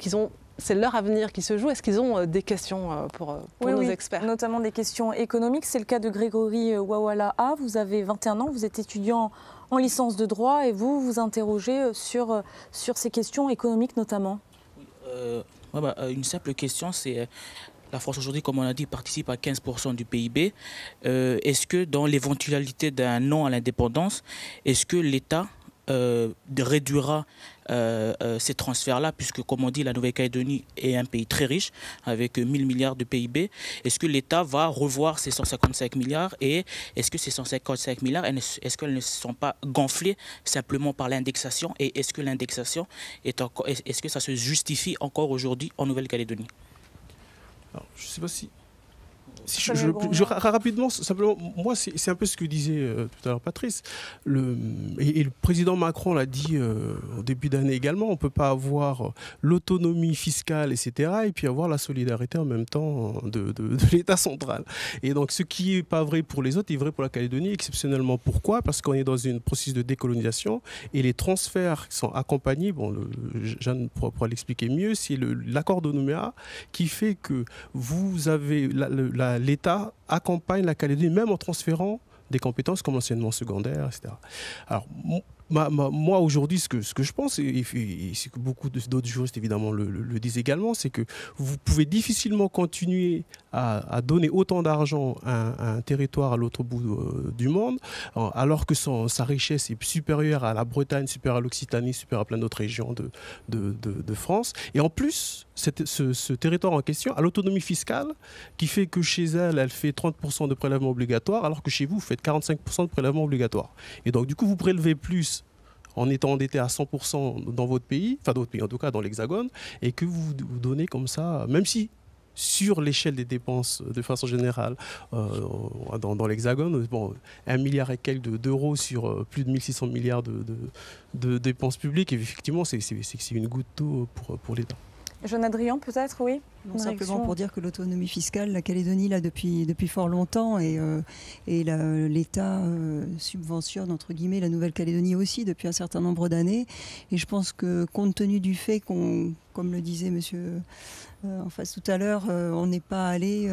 c'est leur avenir qui se joue. Est-ce qu'ils ont des questions pour nos experts ? Notamment des questions économiques. C'est le cas de Grégory Wawala-A. Vous avez 21 ans, vous êtes étudiant en licence de droit et vous interrogez sur ces questions économiques notamment. Une simple question, c'est... La France aujourd'hui, comme on a dit, participe à 15% du PIB. Est-ce que dans l'éventualité d'un non à l'indépendance, est-ce que l'État réduira ces transferts-là, puisque comme on dit, la Nouvelle-Calédonie est un pays très riche, avec 1000 milliards de PIB. Est-ce que l'État va revoir ces 155 milliards et est-ce que ces 155 milliards, est-ce qu'elles ne sont pas gonflées simplement par l'indexation et est-ce que l'indexation est-ce que ça se justifie encore aujourd'hui en Nouvelle-Calédonie ? Alors, je ne sais pas si rapidement, simplement, moi, c'est un peu ce que disait tout à l'heure Patrice. Et le président Macron l'a dit au début d'année également, on ne peut pas avoir l'autonomie fiscale, etc., et puis avoir la solidarité en même temps de l'État central. Et donc, ce qui n'est pas vrai pour les autres est vrai pour la Calédonie, exceptionnellement. Pourquoi ? Parce qu'on est dans une processus de décolonisation, et les transferts qui sont accompagnés, Jeanne pourra l'expliquer mieux, c'est l'accord de Nouméa qui fait que vous avez l'État accompagne la Calédonie, même en transférant des compétences comme l'enseignement secondaire, etc. Alors, moi, aujourd'hui, ce que je pense, et c'est que beaucoup d'autres juristes, évidemment, le disent également, c'est que vous pouvez difficilement continuer à donner autant d'argent à un territoire à l'autre bout du monde, alors que sa richesse est supérieure à la Bretagne, supérieure à l'Occitanie, supérieure à plein d'autres régions de France. Et en plus, ce territoire en question a l'autonomie fiscale qui fait que chez elle fait 30% de prélèvements obligatoires, alors que chez vous, vous faites 45% de prélèvements obligatoires. Et donc, du coup, vous prélevez plus en étant endetté à 100% dans votre pays, enfin dans votre pays, en tout cas dans l'Hexagone, et que vous donnez comme ça, même si sur l'échelle des dépenses de façon générale dans l'Hexagone, 1 milliard et quelques d'euros sur plus de 1600 milliards de dépenses publiques, et effectivement, c'est une goutte d'eau pour l'État. Jeanne Adrian, peut-être, oui. Simplement pour dire que l'autonomie fiscale, la Calédonie l'a depuis fort longtemps et l'État subventionne entre guillemets la Nouvelle-Calédonie aussi depuis un certain nombre d'années. Et je pense que compte tenu du fait qu'on, comme le disait monsieur en face tout à l'heure, on n'est pas allé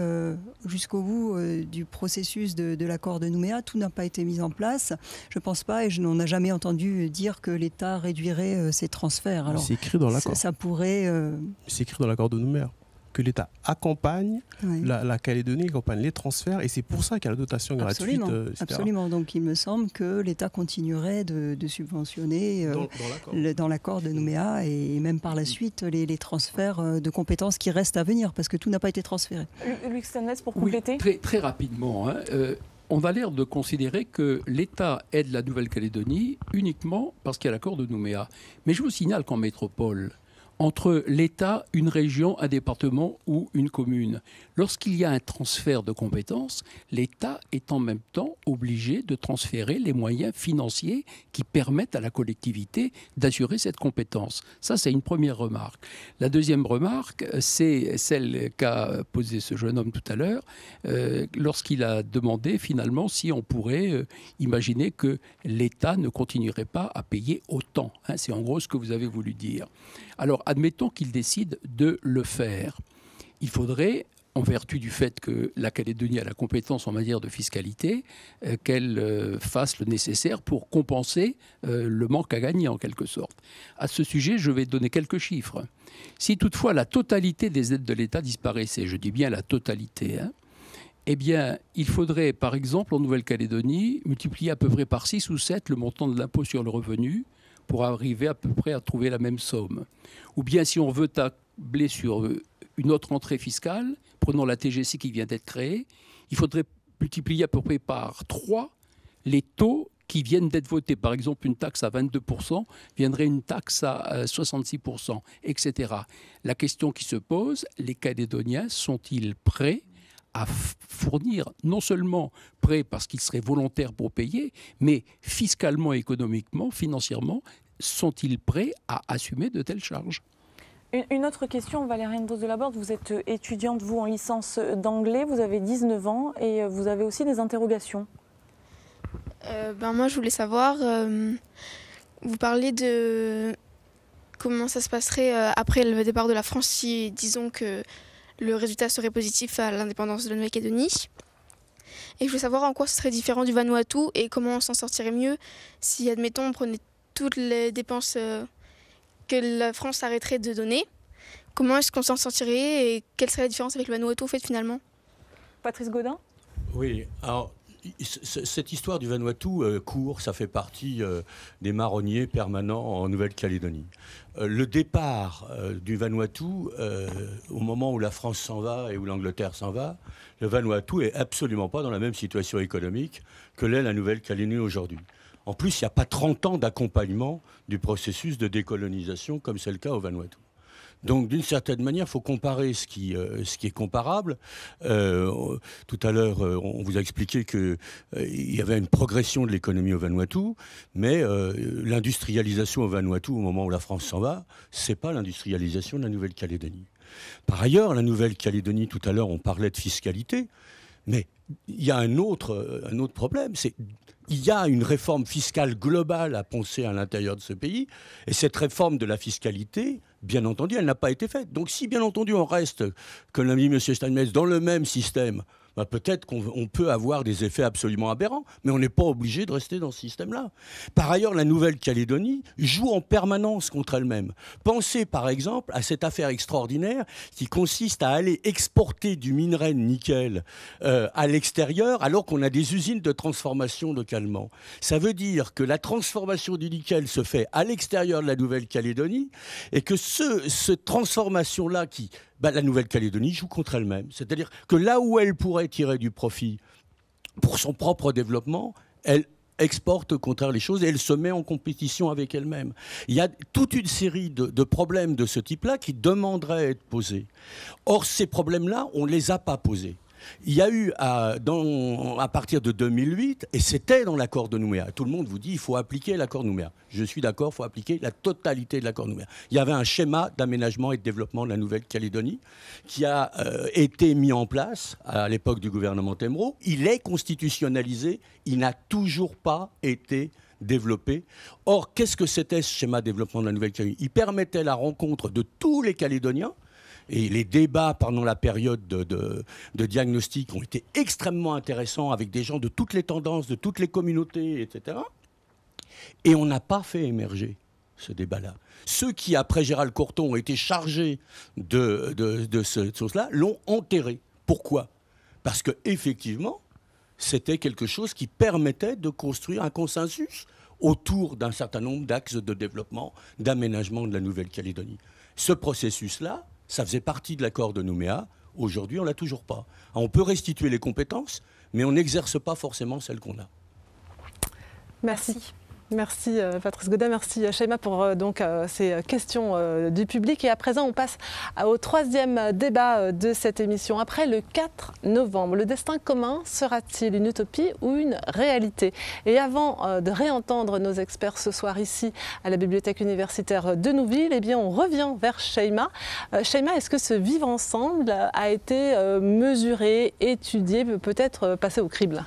jusqu'au bout du processus de l'accord de Nouméa, tout n'a pas été mis en place. Je ne pense pas, et on n'a jamais entendu dire que l'État réduirait ses transferts. Alors, c'est écrit dans l'accord. Ça pourrait... C'est écrit dans l'accord de Nouméa. que l'État accompagne la Calédonie, accompagne les transferts, et c'est pour ça qu'il y a la dotation gratuite. Absolument. Donc il me semble que l'État continuerait de subventionner dans l'accord de Nouméa et même par la suite les transferts de compétences qui restent à venir, parce que tout n'a pas été transféré. Luc Stanlès, pour compléter. Oui, très rapidement. On a l'air de considérer que l'État aide la Nouvelle-Calédonie uniquement parce qu'il y a l'accord de Nouméa. Mais je vous signale qu'en métropole, entre l'État, une région, un département ou une commune, lorsqu'il y a un transfert de compétences, l'État est en même temps obligé de transférer les moyens financiers qui permettent à la collectivité d'assurer cette compétence. Ça, c'est une première remarque. La deuxième remarque, c'est celle qu'a posée ce jeune homme tout à l'heure, lorsqu'il a demandé finalement si on pourrait imaginer que l'État ne continuerait pas à payer autant. C'est en gros ce que vous avez voulu dire. Alors, admettons qu'il décide de le faire. Il faudrait, en vertu du fait que la Calédonie a la compétence en matière de fiscalité, qu'elle fasse le nécessaire pour compenser le manque à gagner, en quelque sorte. À ce sujet, je vais donner quelques chiffres. Si toutefois la totalité des aides de l'État disparaissait, je dis bien la totalité, eh bien, il faudrait, par exemple, en Nouvelle-Calédonie, multiplier à peu près par 6 ou 7 le montant de l'impôt sur le revenu pour arriver à peu près à trouver la même somme. Ou bien, si on veut tabler sur une autre entrée fiscale, prenons la TGC qui vient d'être créée, il faudrait multiplier à peu près par 3 les taux qui viennent d'être votés. Par exemple, une taxe à 22% viendrait une taxe à 66%, etc. La question qui se pose, les Calédoniens sont-ils prêts à fournir, non seulement prêts parce qu'ils seraient volontaires pour payer, mais fiscalement, économiquement, financièrement, sont-ils prêts à assumer de telles charges ? Une autre question, Valériane Brosse de Laborde, vous êtes étudiante, vous, en licence d'anglais, vous avez 19 ans et vous avez aussi des interrogations. Moi, je voulais savoir, vous parlez de comment ça se passerait après le départ de la France si, disons que le résultat serait positif à l'indépendance de la Nouvelle-Calédonie. Et je veux savoir en quoi ce serait différent du Vanuatu et comment on s'en sortirait mieux si, admettons, on prenait toutes les dépenses que la France arrêterait de donner. Comment est-ce qu'on s'en sortirait et quelle serait la différence avec le Vanuatu, en fait, finalement ? Patrice Gaudin ? Oui, alors cette histoire du Vanuatu court, ça fait partie des marronniers permanents en Nouvelle-Calédonie. Le départ du Vanuatu, au moment où la France s'en va et où l'Angleterre s'en va, le Vanuatu est absolument pas dans la même situation économique que l'est la Nouvelle-Calédonie aujourd'hui. En plus, il n'y a pas 30 ans d'accompagnement du processus de décolonisation comme c'est le cas au Vanuatu. Donc, d'une certaine manière, il faut comparer ce qui est comparable. Tout à l'heure, on vous a expliqué qu'il y avait une progression de l'économie au Vanuatu, mais l'industrialisation au Vanuatu, au moment où la France s'en va, ce n'est pas l'industrialisation de la Nouvelle-Calédonie. Par ailleurs, la Nouvelle-Calédonie, tout à l'heure, on parlait de fiscalité, mais il y a un autre problème, c'est il y a une réforme fiscale globale à penser à l'intérieur de ce pays, et cette réforme de la fiscalité, bien entendu, elle n'a pas été faite. Donc si, bien entendu, on reste, comme l'a dit M. Steinmetz, dans le même système, peut-être qu'on peut avoir des effets absolument aberrants, mais on n'est pas obligé de rester dans ce système-là. Par ailleurs, la Nouvelle-Calédonie joue en permanence contre elle-même. Pensez par exemple à cette affaire extraordinaire qui consiste à aller exporter du minerai de nickel à l'extérieur alors qu'on a des usines de transformation localement. Ça veut dire que la transformation du nickel se fait à l'extérieur de la Nouvelle-Calédonie et que cette transformation-là la Nouvelle-Calédonie joue contre elle-même. C'est-à-dire que là où elle pourrait tirer du profit pour son propre développement, elle exporte au contraire les choses et elle se met en compétition avec elle-même. Il y a toute une série de problèmes de ce type-là qui demanderaient à être posés. Or, ces problèmes-là, on ne les a pas posés. Il y a eu, à partir de 2008, et c'était dans l'accord de Nouméa, tout le monde vous dit qu'il faut appliquer l'accord de Nouméa. Je suis d'accord, il faut appliquer la totalité de l'accord de Nouméa. Il y avait un schéma d'aménagement et de développement de la Nouvelle-Calédonie qui a été mis en place à l'époque du gouvernement Temreau. Il est constitutionnalisé, il n'a toujours pas été développé. Or, qu'est-ce que c'était ce schéma de développement de la Nouvelle-Calédonie ? Il permettait la rencontre de tous les Calédoniens. Et les débats pendant la période de diagnostic ont été extrêmement intéressants avec des gens de toutes les tendances, de toutes les communautés, etc. Et on n'a pas fait émerger ce débat-là. Ceux qui, après Gérald Courton, ont été chargés de cette chose-là, l'ont enterré. Pourquoi ? Parce qu'effectivement, c'était quelque chose qui permettait de construire un consensus autour d'un certain nombre d'axes de développement, d'aménagement de la Nouvelle-Calédonie. Ce processus-là, ça faisait partie de l'accord de Nouméa. Aujourd'hui, on ne l'a toujours pas. On peut restituer les compétences, mais on n'exerce pas forcément celles qu'on a. Merci. Merci Patrice Gaudin, merci Shaima pour ces questions du public. Et à présent, on passe au troisième débat de cette émission. Après le 4 novembre, le destin commun sera-t-il une utopie ou une réalité ? Et avant de réentendre nos experts ce soir ici à la Bibliothèque universitaire de Nouville, eh bien, on revient vers Shaima. Shaima, est-ce que ce vivre ensemble a été mesuré, étudié, peut-être passé au crible ?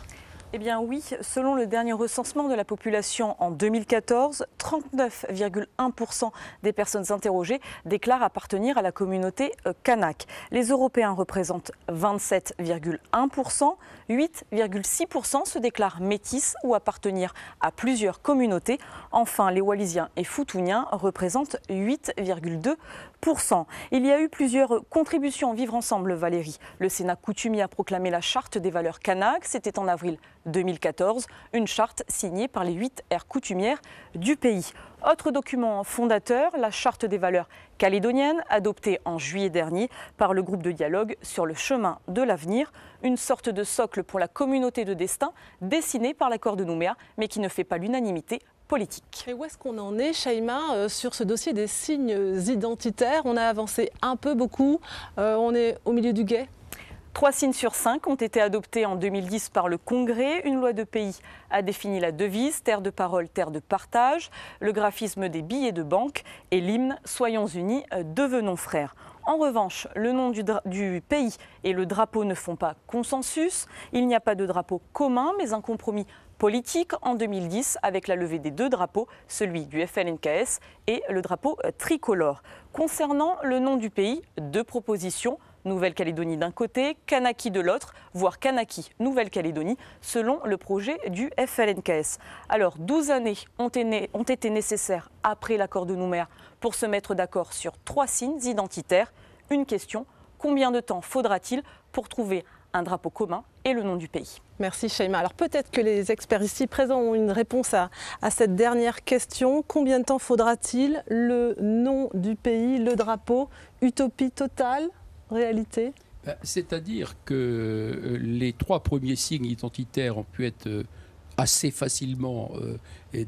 Eh bien oui, selon le dernier recensement de la population en 2014, 39,1% des personnes interrogées déclarent appartenir à la communauté kanak. Les Européens représentent 27,1%, 8,6% se déclarent métis ou appartenir à plusieurs communautés. Enfin, les Wallisiens et Futuniens représentent 8,2%. Il y a eu plusieurs contributions Vivre ensemble, Valérie. Le Sénat coutumier a proclamé la charte des valeurs kanak. C'était en avril 2014, une charte signée par les 8 aires coutumières du pays. Autre document fondateur, la charte des valeurs calédoniennes, adoptée en juillet dernier par le groupe de dialogue sur le chemin de l'avenir, une sorte de socle pour la communauté de destin dessinée par l'accord de Nouméa, mais qui ne fait pas l'unanimité politique. Et où est-ce qu'on en est, Shaima, sur ce dossier des signes identitaires ? On a avancé un peu, beaucoup. On est au milieu du gué ? 3 signes sur 5 ont été adoptés en 2010 par le Congrès. Une loi de pays a défini la devise, terre de parole, terre de partage, le graphisme des billets de banque et l'hymne « Soyons unis, devenons frères ». En revanche, le nom du pays et le drapeau ne font pas consensus. Il n'y a pas de drapeau commun, mais un compromis politique en 2010 avec la levée des 2 drapeaux, celui du FLNKS et le drapeau tricolore. Concernant le nom du pays, 2 propositions. Nouvelle-Calédonie d'un côté, Kanaki de l'autre, voire Kanaki Nouvelle-Calédonie, selon le projet du FLNKS. Alors, 12 années ont été nécessaires après l'accord de Nouméa pour se mettre d'accord sur 3 signes identitaires. Une question, combien de temps faudra-t-il pour trouver un drapeau commun et le nom du pays? Merci Shaima. Alors peut-être que les experts ici présents ont une réponse à cette dernière question. Combien de temps faudra-t-il? Le nom du pays, le drapeau, utopie totale? Réalité ? C'est-à-dire que les 3 premiers signes identitaires ont pu être assez facilement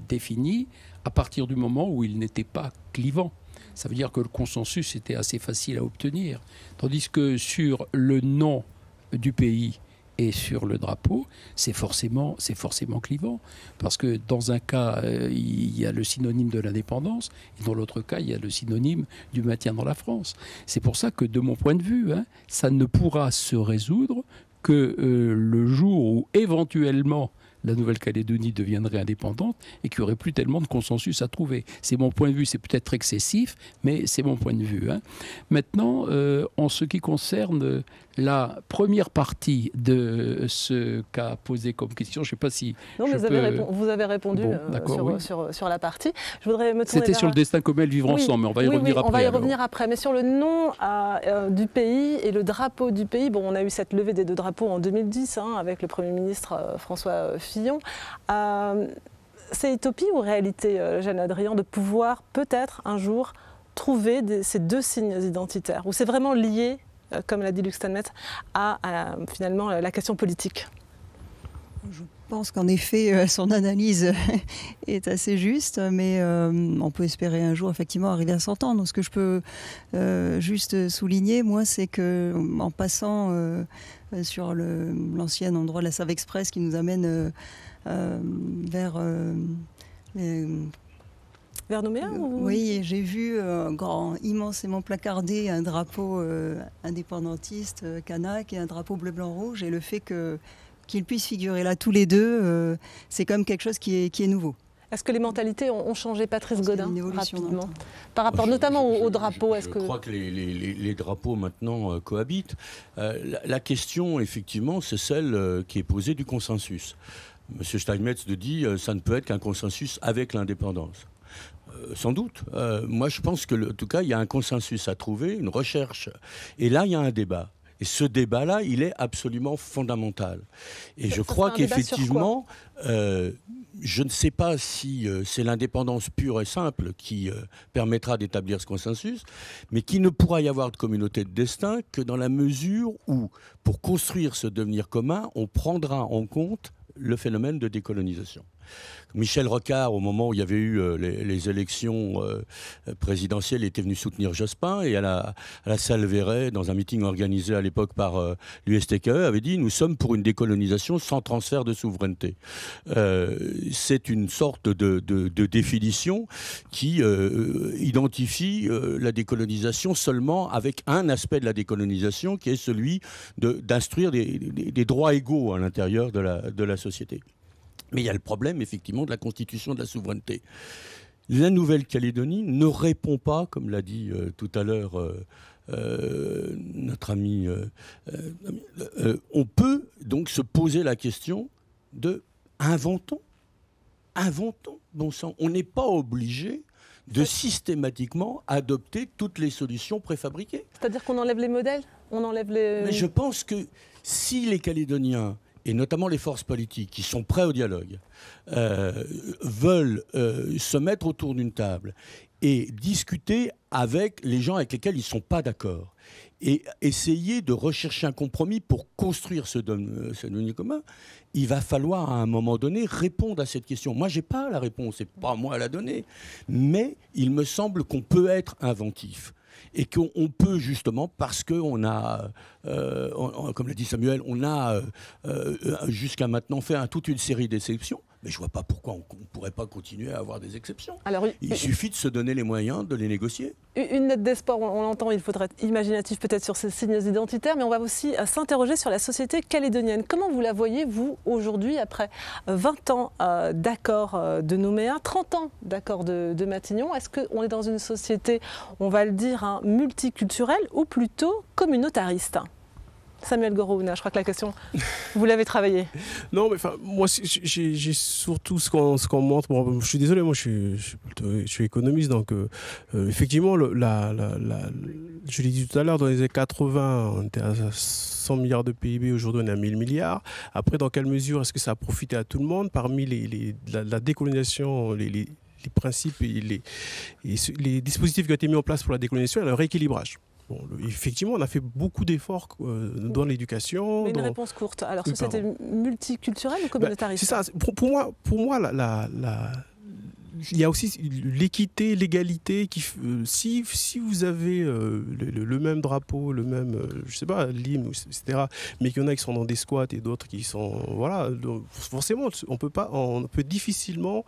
définis à partir du moment où ils n'étaient pas clivants. Ça veut dire que le consensus était assez facile à obtenir. Tandis que sur le nom du pays et sur le drapeau, c'est forcément clivant. Parce que dans un cas, il y a le synonyme de l'indépendance, et dans l'autre cas, il y a le synonyme du maintien dans la France. C'est pour ça que, de mon point de vue, ça ne pourra se résoudre que le jour où, éventuellement, la Nouvelle-Calédonie deviendrait indépendante et qu'il n'y aurait plus tellement de consensus à trouver. C'est mon point de vue, c'est peut-être excessif, mais c'est mon point de vue. Maintenant, en ce qui concerne la première partie de ce qu'a posé comme question, je ne sais pas si... Non, mais vous avez répondu sur la partie. Je voudrais me tourner C'était sur le destin commun, le vivre ensemble, mais on va y revenir après. On va y revenir après. Mais sur le nom du pays et le drapeau du pays, bon, on a eu cette levée des 2 drapeaux en 2010 avec le Premier ministre François Fillon. C'est utopie ou réalité, Jeanne Adrian, de pouvoir peut-être un jour trouver ces 2 signes identitaires, ou c'est vraiment lié, comme l'a dit Luc Steinmetz, à finalement la question politique? Je pense qu'en effet, son analyse est assez juste, mais on peut espérer un jour effectivement arriver à s'entendre. Ce que je peux juste souligner, moi, c'est qu'en passant sur l'ancien endroit de la Save Express qui nous amène vers Nouméa Oui, j'ai vu immensément placardé un drapeau indépendantiste kanak et un drapeau bleu-blanc-rouge, et le fait qu'ils puissent figurer là tous les 2, c'est quand même quelque chose qui est nouveau. Est-ce que les mentalités ont changé, Patrice Gaudin, rapidement, par rapport notamment au drapeau? Je crois que les drapeaux maintenant cohabitent. La question, effectivement, c'est celle qui est posée du consensus. Monsieur Steinmetz dit ça ne peut être qu'un consensus avec l'indépendance. Sans doute. Moi, je pense que, en tout cas, il y a un consensus à trouver, une recherche. Et là, il y a un débat. Et ce débat-là, il est absolument fondamental. Et je crois qu'effectivement, je ne sais pas si c'est l'indépendance pure et simple qui permettra d'établir ce consensus, mais qu'il ne pourra y avoir de communauté de destin que dans la mesure où, pour construire ce devenir commun, on prendra en compte le phénomène de décolonisation. Michel Rocard, au moment où il y avait eu les élections présidentielles, était venu soutenir Jospin, et à la salle Verret, dans un meeting organisé à l'époque par l'USTKE, avait dit « Nous sommes pour une décolonisation sans transfert de souveraineté ». C'est une sorte de définition qui identifie la décolonisation seulement avec un aspect de la décolonisation, qui est celui d'instruire des droits égaux à l'intérieur de la société. Mais il y a le problème, effectivement, de la constitution de la souveraineté. La Nouvelle-Calédonie ne répond pas, comme l'a dit tout à l'heure notre ami. On peut donc se poser la question de inventons, bon sang. On n'est pas obligé de systématiquement adopter toutes les solutions préfabriquées. C'est-à-dire qu'on enlève les modèles, on enlève les... Mais je pense que si les Calédoniens, et notamment les forces politiques qui sont prêts au dialogue, veulent se mettre autour d'une table et discuter avec les gens avec lesquels ils ne sont pas d'accord, et essayer de rechercher un compromis pour construire ce devenir commun, il va falloir à un moment donné répondre à cette question. Moi, je n'ai pas la réponse, ce n'est pas à moi à la donner, mais il me semble qu'on peut être inventif. Et qu'on peut justement, parce qu'on a, comme l'a dit Samuel, on a jusqu'à maintenant fait toute une série d'exceptions. Mais je ne vois pas pourquoi on ne pourrait pas continuer à avoir des exceptions. Alors, il suffit de se donner les moyens de les négocier. Une note d'espoir, on l'entend, il faudrait être imaginatif peut-être sur ces signes identitaires, mais on va aussi s'interroger sur la société calédonienne. Comment vous la voyez, vous, aujourd'hui, après 20 ans d'accord de Nouméa, 30 ans d'accord de Matignon? Est-ce qu'on est dans une société, on va le dire, multiculturelle ou plutôt communautariste? Samuel Gorouna, je crois que la question, vous l'avez travaillée. Non, mais moi, j'ai surtout ce qu'on montre. Bon, je suis désolé, moi, je suis économiste, donc effectivement, je l'ai dit tout à l'heure, dans les années 80, on était à 100 milliards de PIB, aujourd'hui on est à 1000 milliards. Après, dans quelle mesure est-ce que ça a profité à tout le monde? Parmi la décolonisation, les principes et les dispositifs qui ont été mis en place pour la décolonisation, il y a le rééquilibrage. Bon, effectivement, on a fait beaucoup d'efforts dans l'éducation. Mais une réponse courte. Alors, société multiculturelle ou communautariste? C'est ça. Pour moi, il y a aussi l'équité, l'égalité. Si vous avez le même drapeau, le même, je sais pas, l'hymne, etc., mais qu'il y en a qui sont dans des squats et d'autres qui sont, voilà, donc forcément, on peut difficilement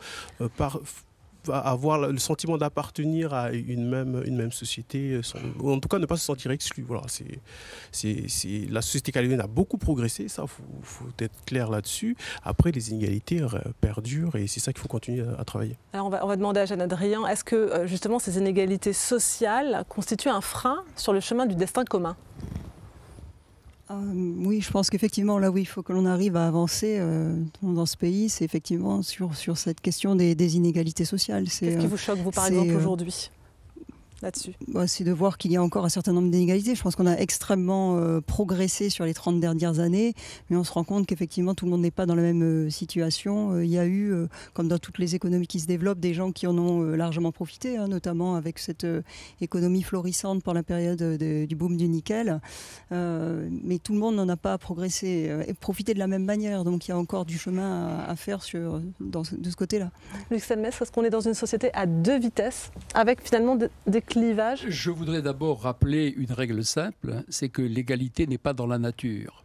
avoir le sentiment d'appartenir à une même société, ou en tout cas ne pas se sentir exclu. Voilà, la société calédonienne a beaucoup progressé, ça, faut être clair là-dessus. Après, les inégalités perdurent et c'est ça qu'il faut continuer à travailler. Alors on va demander à Jeanne Adrien, est-ce que justement ces inégalités sociales constituent un frein sur le chemin du destin commun ? Oui, je pense qu'effectivement, là, oui, il faut que l'on arrive à avancer dans ce pays. C'est effectivement sur cette question des inégalités sociales. Qu'est-ce qui vous choque, vous, par exemple, aujourd'hui là-dessus? C'est de voir qu'il y a encore un certain nombre d'inégalités. Je pense qu'on a extrêmement progressé sur les 30 dernières années, mais on se rend compte qu'effectivement, tout le monde n'est pas dans la même situation. Il y a eu, comme dans toutes les économies qui se développent, des gens qui en ont largement profité, notamment avec cette économie florissante pendant la période du boom du nickel. Mais tout le monde n'en a pas progressé et profité de la même manière. Donc il y a encore du chemin à faire de ce côté-là. Luc Selmès, est-ce qu'on est dans une société à deux vitesses, avec finalement des clivage? Je voudrais d'abord rappeler une règle simple, c'est que l'égalité n'est pas dans la nature.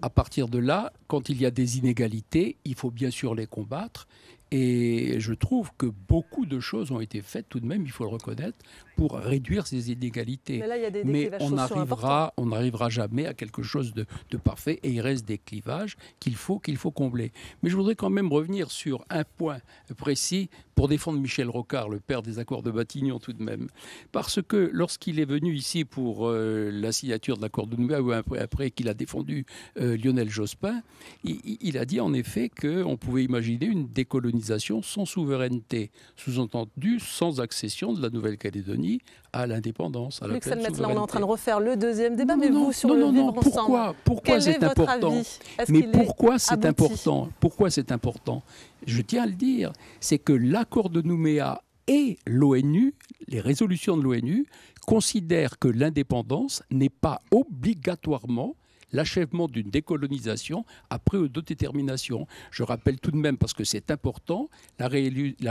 À partir de là, quand il y a des inégalités, il faut bien sûr les combattre. Et je trouve que beaucoup de choses ont été faites tout de même, il faut le reconnaître, pour réduire ces inégalités. Mais là, il y a des Mais clivages on n'arrivera jamais à quelque chose de parfait et il reste des clivages qu'il faut combler. Mais je voudrais quand même revenir sur un point précis pour défendre Michel Rocard, le père des accords de Matignon tout de même. Parce que lorsqu'il est venu ici pour la signature de l'accord de Nouméa, ou après qu'il a défendu Lionel Jospin, il a dit en effet qu'on pouvait imaginer une décolonisation décolonisation sans souveraineté, sous-entendu sans accession de la Nouvelle-Calédonie à l'indépendance, à la pleine souveraineté. Là, on est en train de refaire le deuxième débat, mais vous, sur le vivre ensemble, pourquoi c'est important? Mais pourquoi c'est important? Pourquoi c'est important? Je tiens à le dire, c'est que l'accord de Nouméa et l'ONU, les résolutions de l'ONU, considèrent que l'indépendance n'est pas obligatoirement l'achèvement d'une décolonisation après autodétermination. Je rappelle tout de même, parce que c'est important, la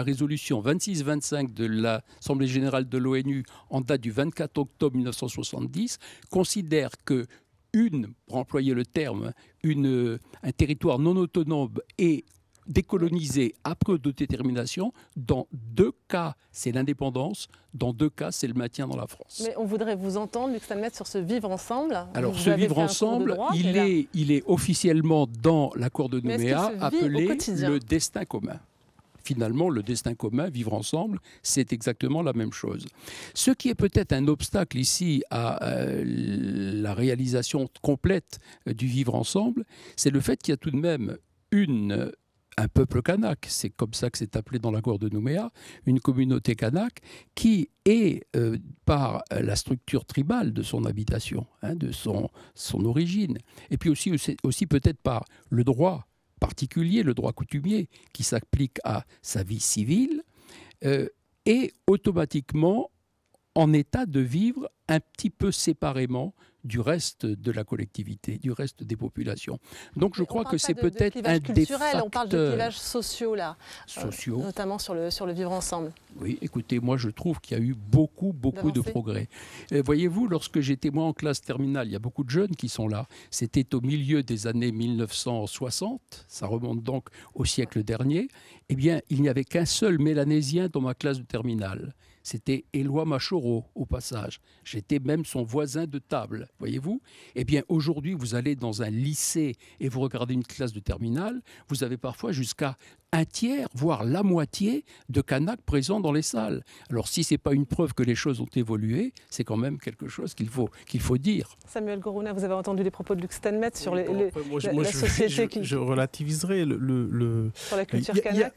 résolution 2625 de l'Assemblée générale de l'ONU en date du 24 octobre 1970 considère que pour employer le terme, un territoire non autonome est décolonisé après autodétermination. Dans 2 cas, c'est l'indépendance. Dans 2 cas, c'est le maintien dans la France. Mais on voudrait vous entendre, Luc Steinmetz, sur ce vivre ensemble. Alors, ce vivre ensemble, il est officiellement dans l'accord de Nouméa appelé le destin commun. Finalement, le destin commun, vivre ensemble, c'est exactement la même chose. Ce qui est peut-être un obstacle ici à la réalisation complète du vivre ensemble, c'est le fait qu'il y a tout de même un peuple kanak, c'est comme ça que c'est appelé dans l'accord de Nouméa, une communauté kanak qui est, par la structure tribale de son habitation, de son origine, et puis aussi peut-être par le droit particulier, le droit coutumier, qui s'applique à sa vie civile, est automatiquement en état de vivre un petit peu séparément du reste de la collectivité, du reste des populations. Donc je crois que c'est peut-être un des facteurs... On parle de clivages sociaux, là, notamment sur le vivre ensemble. Oui, écoutez, moi je trouve qu'il y a eu beaucoup de progrès. Voyez-vous, lorsque j'étais moi en classe terminale, il y a beaucoup de jeunes qui sont là. C'était au milieu des années 1960, ça remonte donc au siècle dernier. Eh bien, il n'y avait qu'un seul Mélanésien dans ma classe de terminale. C'était Éloi Machoro, au passage. J'étais même son voisin de table, voyez-vous. Eh bien, aujourd'hui, vous allez dans un lycée et vous regardez une classe de terminale, vous avez parfois jusqu'à un tiers, voire la moitié de Kanaks présents dans les salles. Alors, si ce n'est pas une preuve que les choses ont évolué, c'est quand même quelque chose qu'il faut dire. Samuel Gorouna, vous avez entendu les propos de Luc Steinmetz sur la société qui... Je relativiserai sur la culture kanak.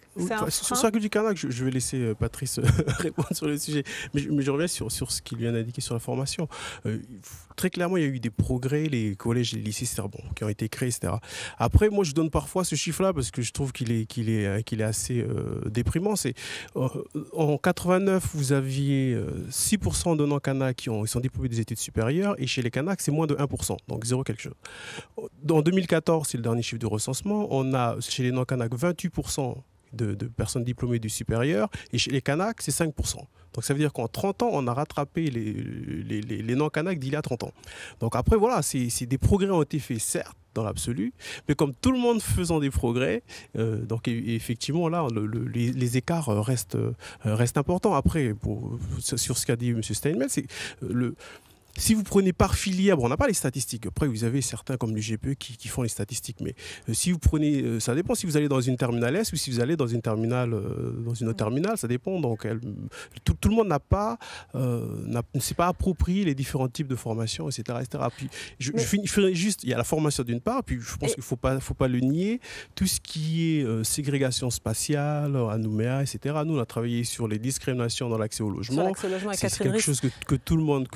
Sur la culture kanak, je vais laisser Patrice répondre sur le sujet. Mais je reviens sur ce qu'il vient d'indiquer sur la formation. Très clairement, il y a eu des progrès, les collèges et les lycées, qui ont été créés, etc. Après, moi, je donne parfois ce chiffre-là parce que je trouve qu'il est assez déprimant. C'est en 89, vous aviez 6% de non-Kanaks qui sont diplômés des études supérieures, et chez les Kanaks, c'est moins de 1%, donc 0 quelque chose. En 2014, c'est le dernier chiffre de recensement, on a chez les non-Kanaks 28% de personnes diplômées du supérieur, et chez les Kanaks, c'est 5%. Donc ça veut dire qu'en 30 ans, on a rattrapé les non-Kanaks d'il y a 30 ans. Donc après, voilà, des progrès ont été faits, certes, dans l'absolu, mais comme tout le monde faisant des progrès, donc effectivement, là, les écarts restent importants. Après, sur ce qu'a dit M. Steinmetz, c'est si vous prenez par filière, bon, on n'a pas les statistiques. Après, vous avez certains comme l'UGPE qui font les statistiques. Mais si vous prenez, ça dépend si vous allez dans une terminale S ou si vous allez dans une terminale, dans une autre terminale, ça dépend. Donc, tout le monde ne s'est pas approprié les différents types de formations, etc. etc. Puis, je ferai juste, il y a la formation d'une part, puis je pense qu'il ne faut pas le nier. Tout ce qui est ségrégation spatiale, à Nouméa, etc. Nous, on a travaillé sur les discriminations dans l'accès au logement. C'est quelque chose que tout le monde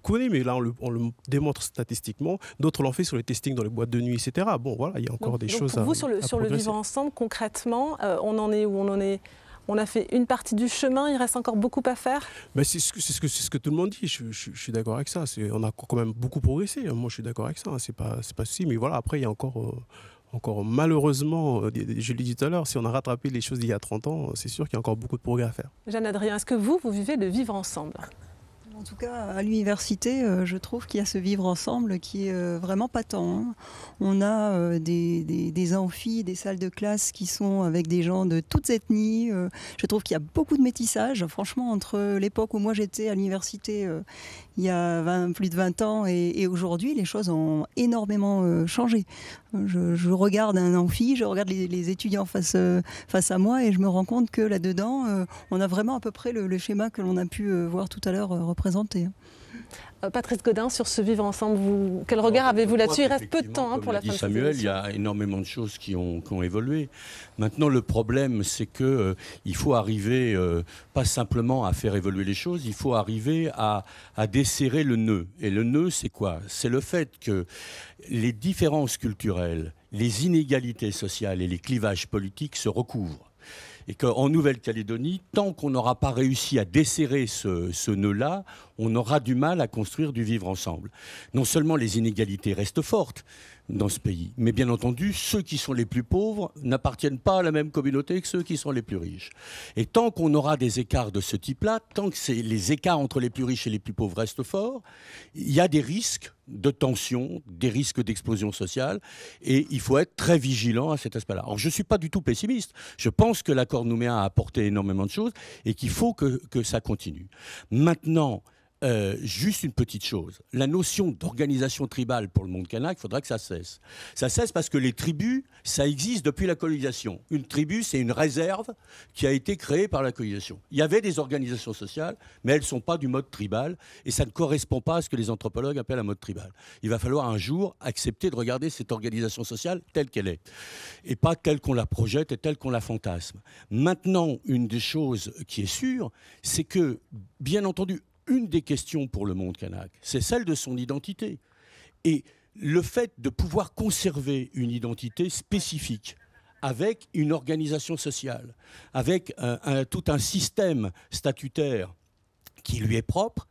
connaît, mais là on le démontre statistiquement. D'autres l'ont fait sur les testings dans les boîtes de nuit, etc. Bon, voilà, il y a encore des choses à progresser. Sur le vivre ensemble, concrètement, on en est où on en est? On a fait une partie du chemin, il reste encore beaucoup à faire. Mais c'est ce que tout le monde dit, je suis d'accord avec ça. On a quand même beaucoup progressé, moi je suis d'accord avec ça, c'est pas si, mais voilà, après il y a encore malheureusement, je l'ai dit tout à l'heure, si on a rattrapé les choses d'il y a 30 ans, c'est sûr qu'il y a encore beaucoup de progrès à faire. Jeanne-Adrien, est-ce que vous vivez le vivre ensemble ? En tout cas, à l'université, je trouve qu'il y a ce vivre ensemble qui est vraiment patent. On a des amphis, des salles de classe qui sont avec des gens de toutes ethnies. Je trouve qu'il y a beaucoup de métissage. Franchement, entre l'époque où moi j'étais à l'université, il y a plus de 20 ans, et aujourd'hui, les choses ont énormément changé. Je regarde un amphi, je regarde les étudiants face à moi, et je me rends compte que là-dedans, on a vraiment à peu près le schéma que l'on a pu voir tout à l'heure représenté. Patrice Gaudin, sur ce vivre ensemble, quel regard avez-vous là-dessus? Il reste peu de temps pour la fin de cette Samuel, il y émission. a énormément de choses qui ont évolué. Maintenant, le problème, c'est que il faut arriver, pas simplement à faire évoluer les choses, il faut arriver à desserrer le nœud. Et le nœud, c'est quoi? C'est le fait que les différences culturelles, les inégalités sociales et les clivages politiques se recouvrent. Et qu'en Nouvelle-Calédonie, tant qu'on n'aura pas réussi à desserrer ce nœud-là, on aura du mal à construire du vivre ensemble. Non seulement les inégalités restent fortes dans ce pays, mais bien entendu, ceux qui sont les plus pauvres n'appartiennent pas à la même communauté que ceux qui sont les plus riches. Et tant qu'on aura des écarts de ce type-là, tant que les écarts entre les plus riches et les plus pauvres restent forts, il y a des risques de tension, des risques d'explosion sociale, et il faut être très vigilant à cet aspect-là. Alors je ne suis pas du tout pessimiste, je pense que l'accord Nouméa a apporté énormément de choses et qu'il faut que ça continue. Maintenant, juste une petite chose, la notion d'organisation tribale pour le monde kanak, il faudra que ça cesse. Ça cesse parce que les tribus, ça existe depuis la colonisation. Une tribu, c'est une réserve qui a été créée par la colonisation. Il y avait des organisations sociales, mais elles ne sont pas du mode tribal, et ça ne correspond pas à ce que les anthropologues appellent un mode tribal. Il va falloir un jour accepter de regarder cette organisation sociale telle qu'elle est, et pas telle qu'on la projette et telle qu'on la fantasme. Maintenant, une des choses qui est sûre, c'est que, bien entendu, une des questions pour le monde kanak, c'est celle de son identité. Et le fait de pouvoir conserver une identité spécifique avec une organisation sociale, avec tout un système statutaire qui lui est propre,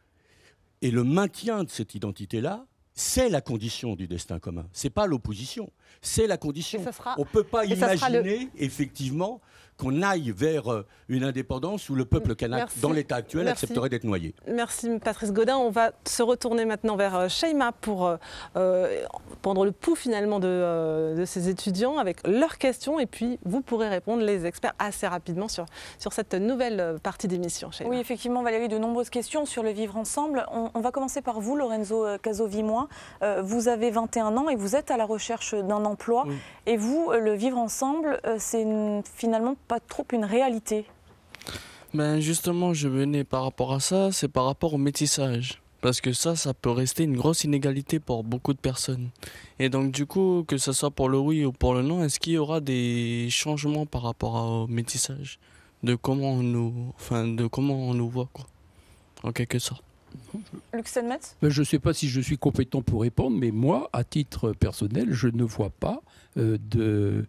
et le maintien de cette identité-là, c'est la condition du destin commun. Ce n'est pas l'opposition, c'est la condition. On ne peut pas imaginer, effectivement, qu'on aille vers une indépendance où le peuple kanak, dans l'état actuel, accepterait d'être noyé. Merci Patrice Gaudin. On va se retourner maintenant vers Sheima pour prendre le pouls finalement de ces étudiants avec leurs questions, et puis vous pourrez répondre, les experts, assez rapidement sur cette nouvelle partie d'émission. Oui, effectivement Valérie, de nombreuses questions sur le vivre ensemble. On va commencer par vous, Lorenzo Casovimois. Vous avez 21 ans et vous êtes à la recherche d'un emploi. Oui. Et vous, le vivre ensemble, c'est finalement pas trop une réalité? Ben justement, je venais par rapport à ça, c'est par rapport au métissage. Parce que ça peut rester une grosse inégalité pour beaucoup de personnes. Et donc du coup, que ce soit pour le oui ou pour le non, est-ce qu'il y aura des changements par rapport au métissage? De comment on nous voit, quoi, en quelque sorte. Luc Steinmetz ? Je ne sais pas si je suis compétent pour répondre, mais moi, à titre personnel, je ne vois pas de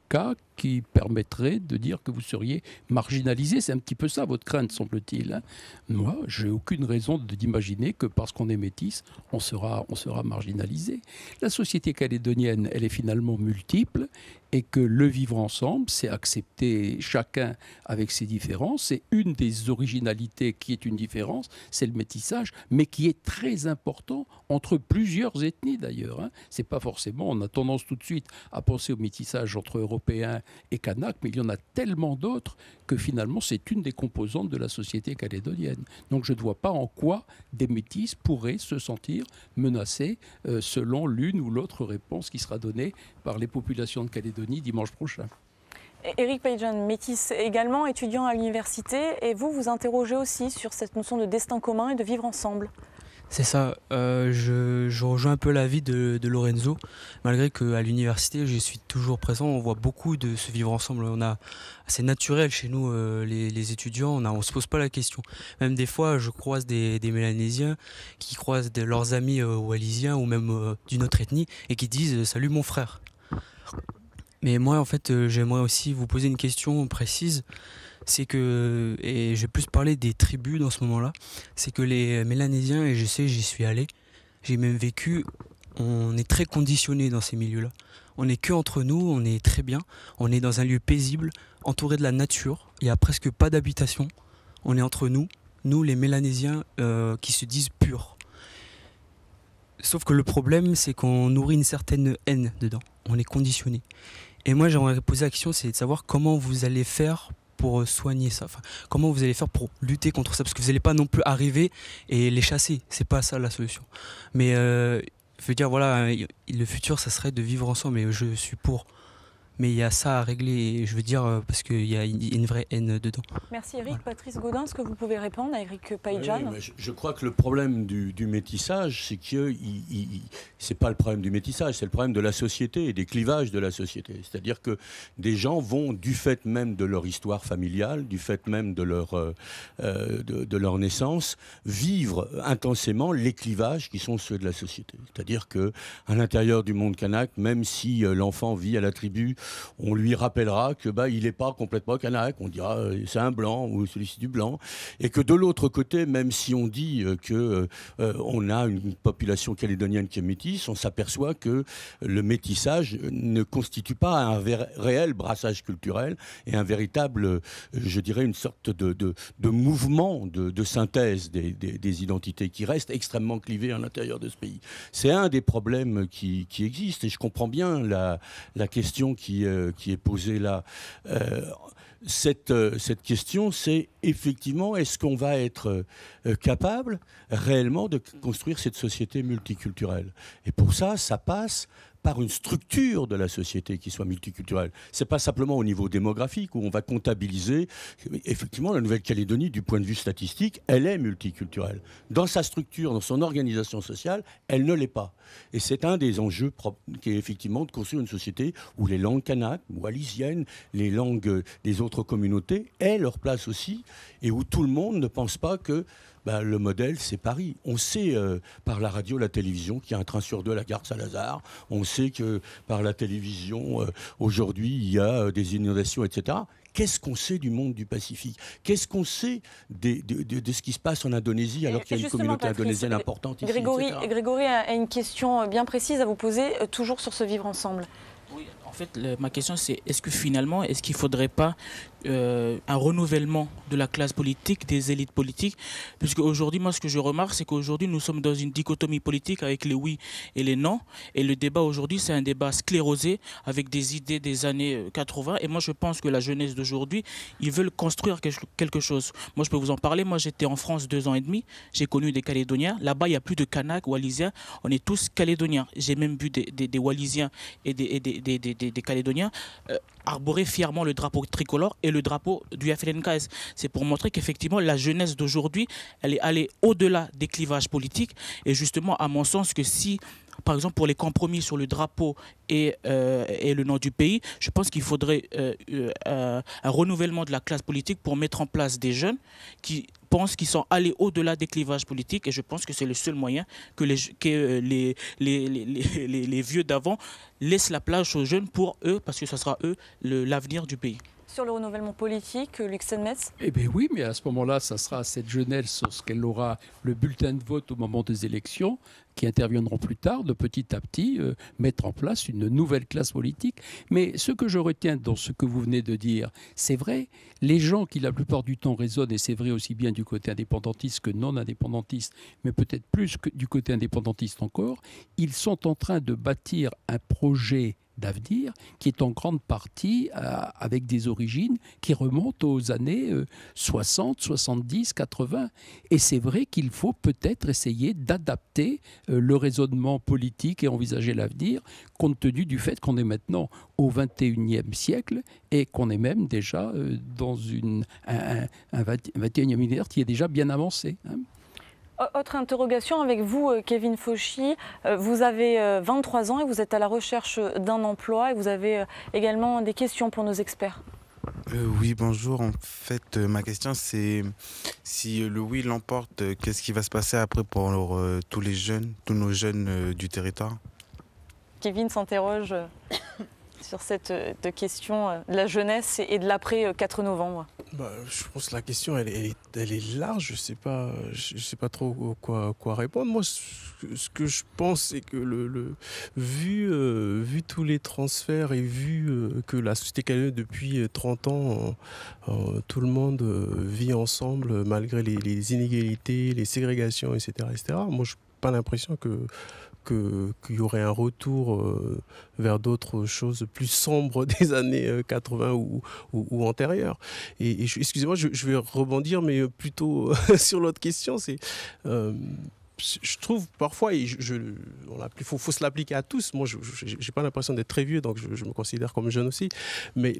cas qui permettrait de dire que vous seriez marginalisé. C'est un petit peu ça votre crainte, semble-t-il, hein. Moi, j'ai aucune raison d'imaginer que parce qu'on est métis, on sera marginalisé. La société calédonienne, elle est finalement multiple, et que le vivre ensemble, c'est accepter chacun avec ses différences. C'est une des originalités qui est une différence, c'est le métissage, mais qui est très important entre plusieurs ethnies d'ailleurs, hein. C'est pas forcément, on a tendance tout de suite à penser au métissage entre Européens et Kanak, mais il y en a tellement d'autres que finalement c'est une des composantes de la société calédonienne. Donc je ne vois pas en quoi des métis pourraient se sentir menacés selon l'une ou l'autre réponse qui sera donnée par les populations de Calédonie dimanche prochain. Éric Payjan, métis également, étudiant à l'université, et vous interrogez aussi sur cette notion de destin commun et de vivre ensemble. C'est ça, je rejoins un peu l'avis de Lorenzo, malgré qu'à l'université, je suis toujours présent, on voit beaucoup de ce vivre ensemble. C'est naturel chez nous, les étudiants, on ne se pose pas la question. Même des fois, je croise des Mélanésiens qui croisent leurs amis wallisiens ou même d'une autre ethnie et qui disent « Salut mon frère ». Mais moi, en fait, j'aimerais aussi vous poser une question précise. C'est que, et je vais plus parler des tribus dans ce moment-là, c'est que les Mélanésiens, et je sais, j'y suis allé, j'ai même vécu, on est très conditionnés dans ces milieux-là. On n'est que entre nous, on est très bien, on est dans un lieu paisible, entouré de la nature, il n'y a presque pas d'habitation, on est entre nous les Mélanésiens qui se disent purs. Sauf que le problème, c'est qu'on nourrit une certaine haine dedans, on est conditionné. Et moi, j'aimerais poser la question, c'est de savoir comment vous allez faire pour soigner ça, enfin, comment vous allez faire pour lutter contre ça, parce que vous n'allez pas non plus arriver et les chasser, c'est pas ça la solution. Mais je veux dire, voilà, le futur, ça serait de vivre ensemble, et je suis pour. mais il y a ça à régler, je veux dire, parce qu'il y a une vraie haine dedans. Merci Eric. Patrice Gaudin, est-ce que vous pouvez répondre à Eric Païdjan? Oui, je crois que le problème du métissage, c'est que c'est pas le problème du métissage, c'est le problème de la société et des clivages de la société. C'est-à-dire que des gens vont, du fait même de leur histoire familiale, du fait même de leur naissance, vivre intensément les clivages qui sont ceux de la société. C'est-à-dire que à l'intérieur du monde kanak, même si l'enfant vit à la tribu, on lui rappellera que il n'est pas complètement kanak. On dira c'est un blanc ou celui-ci du blanc, et que de l'autre côté, même si on dit que on a une population calédonienne qui est métisse, on s'aperçoit que le métissage ne constitue pas un réel brassage culturel et un véritable, je dirais, une sorte de mouvement de synthèse des identités qui restent extrêmement clivées à l'intérieur de ce pays. C'est un des problèmes qui existent, et je comprends bien la question qui est posée là. Cette question, c'est effectivement, est-ce qu'on va être capable réellement de construire cette société multiculturelle? Et pour ça, ça passe par une structure de la société qui soit multiculturelle. C'est pas simplement au niveau démographique où on va comptabiliser. Effectivement, la Nouvelle-Calédonie, du point de vue statistique, elle est multiculturelle. Dans sa structure, dans son organisation sociale, elle ne l'est pas. Et c'est un des enjeux qui est effectivement de construire une société où les langues kanak, wallisiennes, les langues des autres communautés aient leur place aussi, et où tout le monde ne pense pas que le modèle, c'est Paris. On sait par la radio, la télévision, qu'il y a un train sur deux à la gare de Saint-Lazare. On sait que par la télévision, aujourd'hui, il y a des inondations, etc. Qu'est-ce qu'on sait du monde du Pacifique? Qu'est-ce qu'on sait de ce qui se passe en Indonésie, alors qu'il y a une communauté indonésienne importante ici, Grégory a une question bien précise à vous poser, toujours sur ce vivre ensemble. Oui, en fait, ma question, c'est est-ce qu'il ne faudrait pas un renouvellement de la classe politique, des élites politiques? Puisque aujourd'hui, moi, ce que je remarque, c'est qu'aujourd'hui, nous sommes dans une dichotomie politique avec les oui et les non. Et le débat aujourd'hui, c'est un débat sclérosé avec des idées des années 80. Et moi, je pense que la jeunesse d'aujourd'hui, ils veulent construire quelque chose. Moi, je peux vous en parler. Moi, j'étais en France 2 ans et demi. J'ai connu des Calédoniens. Là-bas, il n'y a plus de Kanak, Wallisiens. On est tous Calédoniens. J'ai même vu des Wallisiens et des Calédoniens arborer fièrement le drapeau tricolore et le drapeau du FLNKS. C'est pour montrer qu'effectivement, la jeunesse d'aujourd'hui, elle est allée au-delà des clivages politiques. Et justement, à mon sens, que si, par exemple, pour les compromis sur le drapeau et le nom du pays, je pense qu'il faudrait un renouvellement de la classe politique pour mettre en place des jeunes qui pensent qu'ils sont allés au-delà des clivages politiques, et je pense que c'est le seul moyen que les vieux d'avant laissent la place aux jeunes pour eux, parce que ce sera eux l'avenir du pays. Sur le renouvellement politique, Luc Steinmetz? Eh bien oui, mais à ce moment-là, ça sera cette jeunesse, lorsqu'elle aura le bulletin de vote au moment des élections, qui interviendront plus tard, de petit à petit mettre en place une nouvelle classe politique. Mais ce que je retiens dans ce que vous venez de dire, c'est vrai, les gens qui la plupart du temps raisonnent, et c'est vrai aussi bien du côté indépendantiste que non indépendantiste, mais peut-être plus que du côté indépendantiste encore, ils sont en train de bâtir un projet d'avenir qui est en grande partie avec des origines qui remontent aux années 60, 70, 80. Et c'est vrai qu'il faut peut-être essayer d'adapter le raisonnement politique et envisager l'avenir compte tenu du fait qu'on est maintenant au XXIe siècle et qu'on est même déjà dans un XXIe millénaire qui est déjà bien avancé. Autre interrogation avec vous, Kevin Fauchy. Vous avez 23 ans et vous êtes à la recherche d'un emploi et vous avez également des questions pour nos experts. Oui, bonjour. En fait, ma question, c'est si le oui l'emporte, qu'est-ce qui va se passer après pour tous nos jeunes du territoire? Kevin s'interroge sur cette question de la jeunesse et de l'après 4 novembre. Je pense que la question elle est large. Je sais pas trop quoi répondre. Moi, ce que je pense, c'est que vu tous les transferts et vu que la société calédonienne depuis 30 ans, tout le monde vit ensemble malgré les inégalités, les ségrégations, etc. Moi, je n'ai pas l'impression qu'il y aurait un retour vers d'autres choses plus sombres des années 80 ou antérieures. Et excusez-moi, je vais rebondir, mais plutôt sur l'autre question, c'est je trouve parfois, il faut se l'appliquer à tous. Moi, je n'ai pas l'impression d'être très vieux, donc je me considère comme jeune aussi. Mais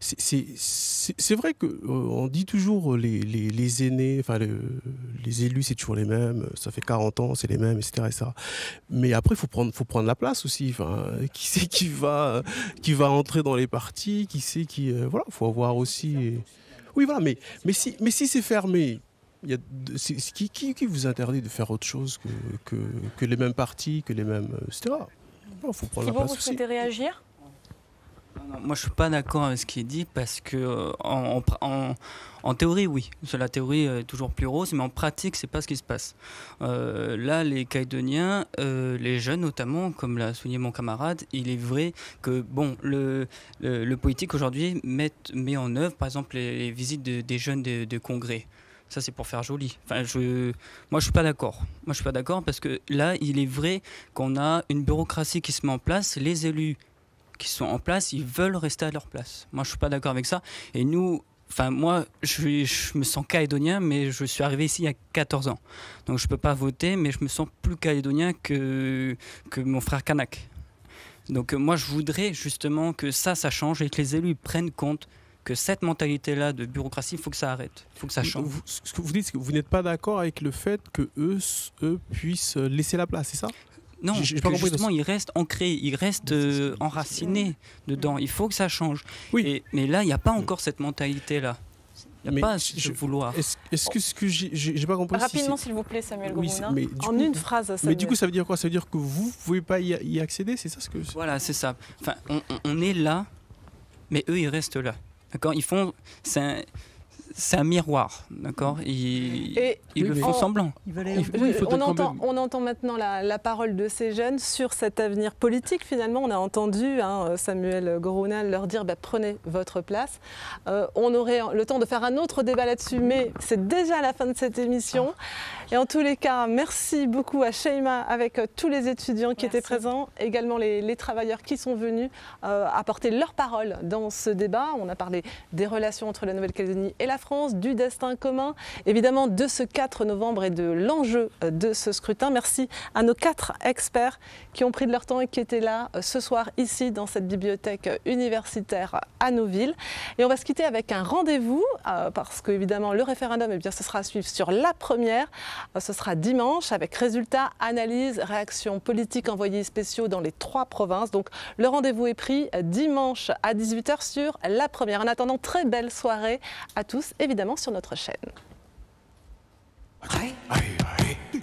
c'est vrai qu'on dit toujours les aînés, enfin les élus, c'est toujours les mêmes, ça fait 40 ans, c'est les mêmes, etc. etc. Mais après, il faut prendre la place aussi. Enfin, qui c'est qui va entrer dans les partis, qui c'est qui... voilà, il faut avoir aussi... Oui, voilà, mais si c'est fermé... Qui vous interdit de faire autre chose que les mêmes partis, que les mêmes... etc. Il faut prendre la place aussi. Vous souhaitez réagir ? Non, moi, je suis pas d'accord avec ce qui est dit parce que en théorie, oui. La théorie est toujours plus rose, mais en pratique, c'est pas ce qui se passe. Là, les Calédoniens, les jeunes notamment, comme l'a souligné mon camarade, il est vrai que bon, le politique aujourd'hui met en œuvre, par exemple, les visites des jeunes de congrès. Ça, c'est pour faire joli. Enfin, moi, je suis pas d'accord. Moi, je suis pas d'accord parce que là, il est vrai qu'on a une bureaucratie qui se met en place. Les élus qui sont en place, ils veulent rester à leur place. Moi, je suis pas d'accord avec ça. Et nous, enfin, moi, je me sens calédonien, mais je suis arrivé ici il y a 14 ans. Donc, je peux pas voter, mais je me sens plus calédonien que mon frère kanak. Donc, moi, je voudrais justement que ça change et que les élus prennent compte que cette mentalité-là de bureaucratie, il faut que ça arrête, il faut que ça change. Ce que vous dites, c'est que vous n'êtes pas d'accord avec le fait que eux puissent laisser la place, c'est ça ? Non, justement, ils restent ancrés, ils restent enracinés dedans. Il faut que ça change. Oui. Mais là, il n'y a pas encore cette mentalité-là. Il n'y a pas ce vouloir. Est-ce que ce que j'ai pas compris... Rapidement, s'il vous plaît, Samuel Gorouna. Oui, en une phrase, Samuel. Mais du coup, ça veut dire quoi ? Ça veut dire que vous ne pouvez pas y accéder, c'est ça ce que... Voilà, c'est ça. Enfin, on est là, mais eux, ils restent là. D'accord, ils font, c'est un miroir, d'accord. Ils le font semblant. On entend maintenant la parole de ces jeunes sur cet avenir politique. Finalement, on a entendu Samuel Gorouna leur dire prenez votre place. On aurait le temps de faire un autre débat là-dessus, mais c'est déjà la fin de cette émission. Et en tous les cas, merci beaucoup à Sheima avec tous les étudiants qui étaient présents, également les travailleurs qui sont venus apporter leur parole dans ce débat. On a parlé des relations entre la Nouvelle-Calédonie et la France, du destin commun, évidemment de ce 4 novembre et de l'enjeu de ce scrutin. Merci à nos 4 experts qui ont pris de leur temps et qui étaient là ce soir ici dans cette bibliothèque universitaire à Nouville. Et on va se quitter avec un rendez-vous parce qu'évidemment le référendum, ce sera à suivre sur la première. Ce sera dimanche avec résultats, analyses, réactions politiques, envoyés spéciaux dans les 3 provinces. Donc le rendez-vous est pris dimanche à 18h sur la première. En attendant, très belle soirée à tous, évidemment sur notre chaîne. Aïe, aïe, aïe.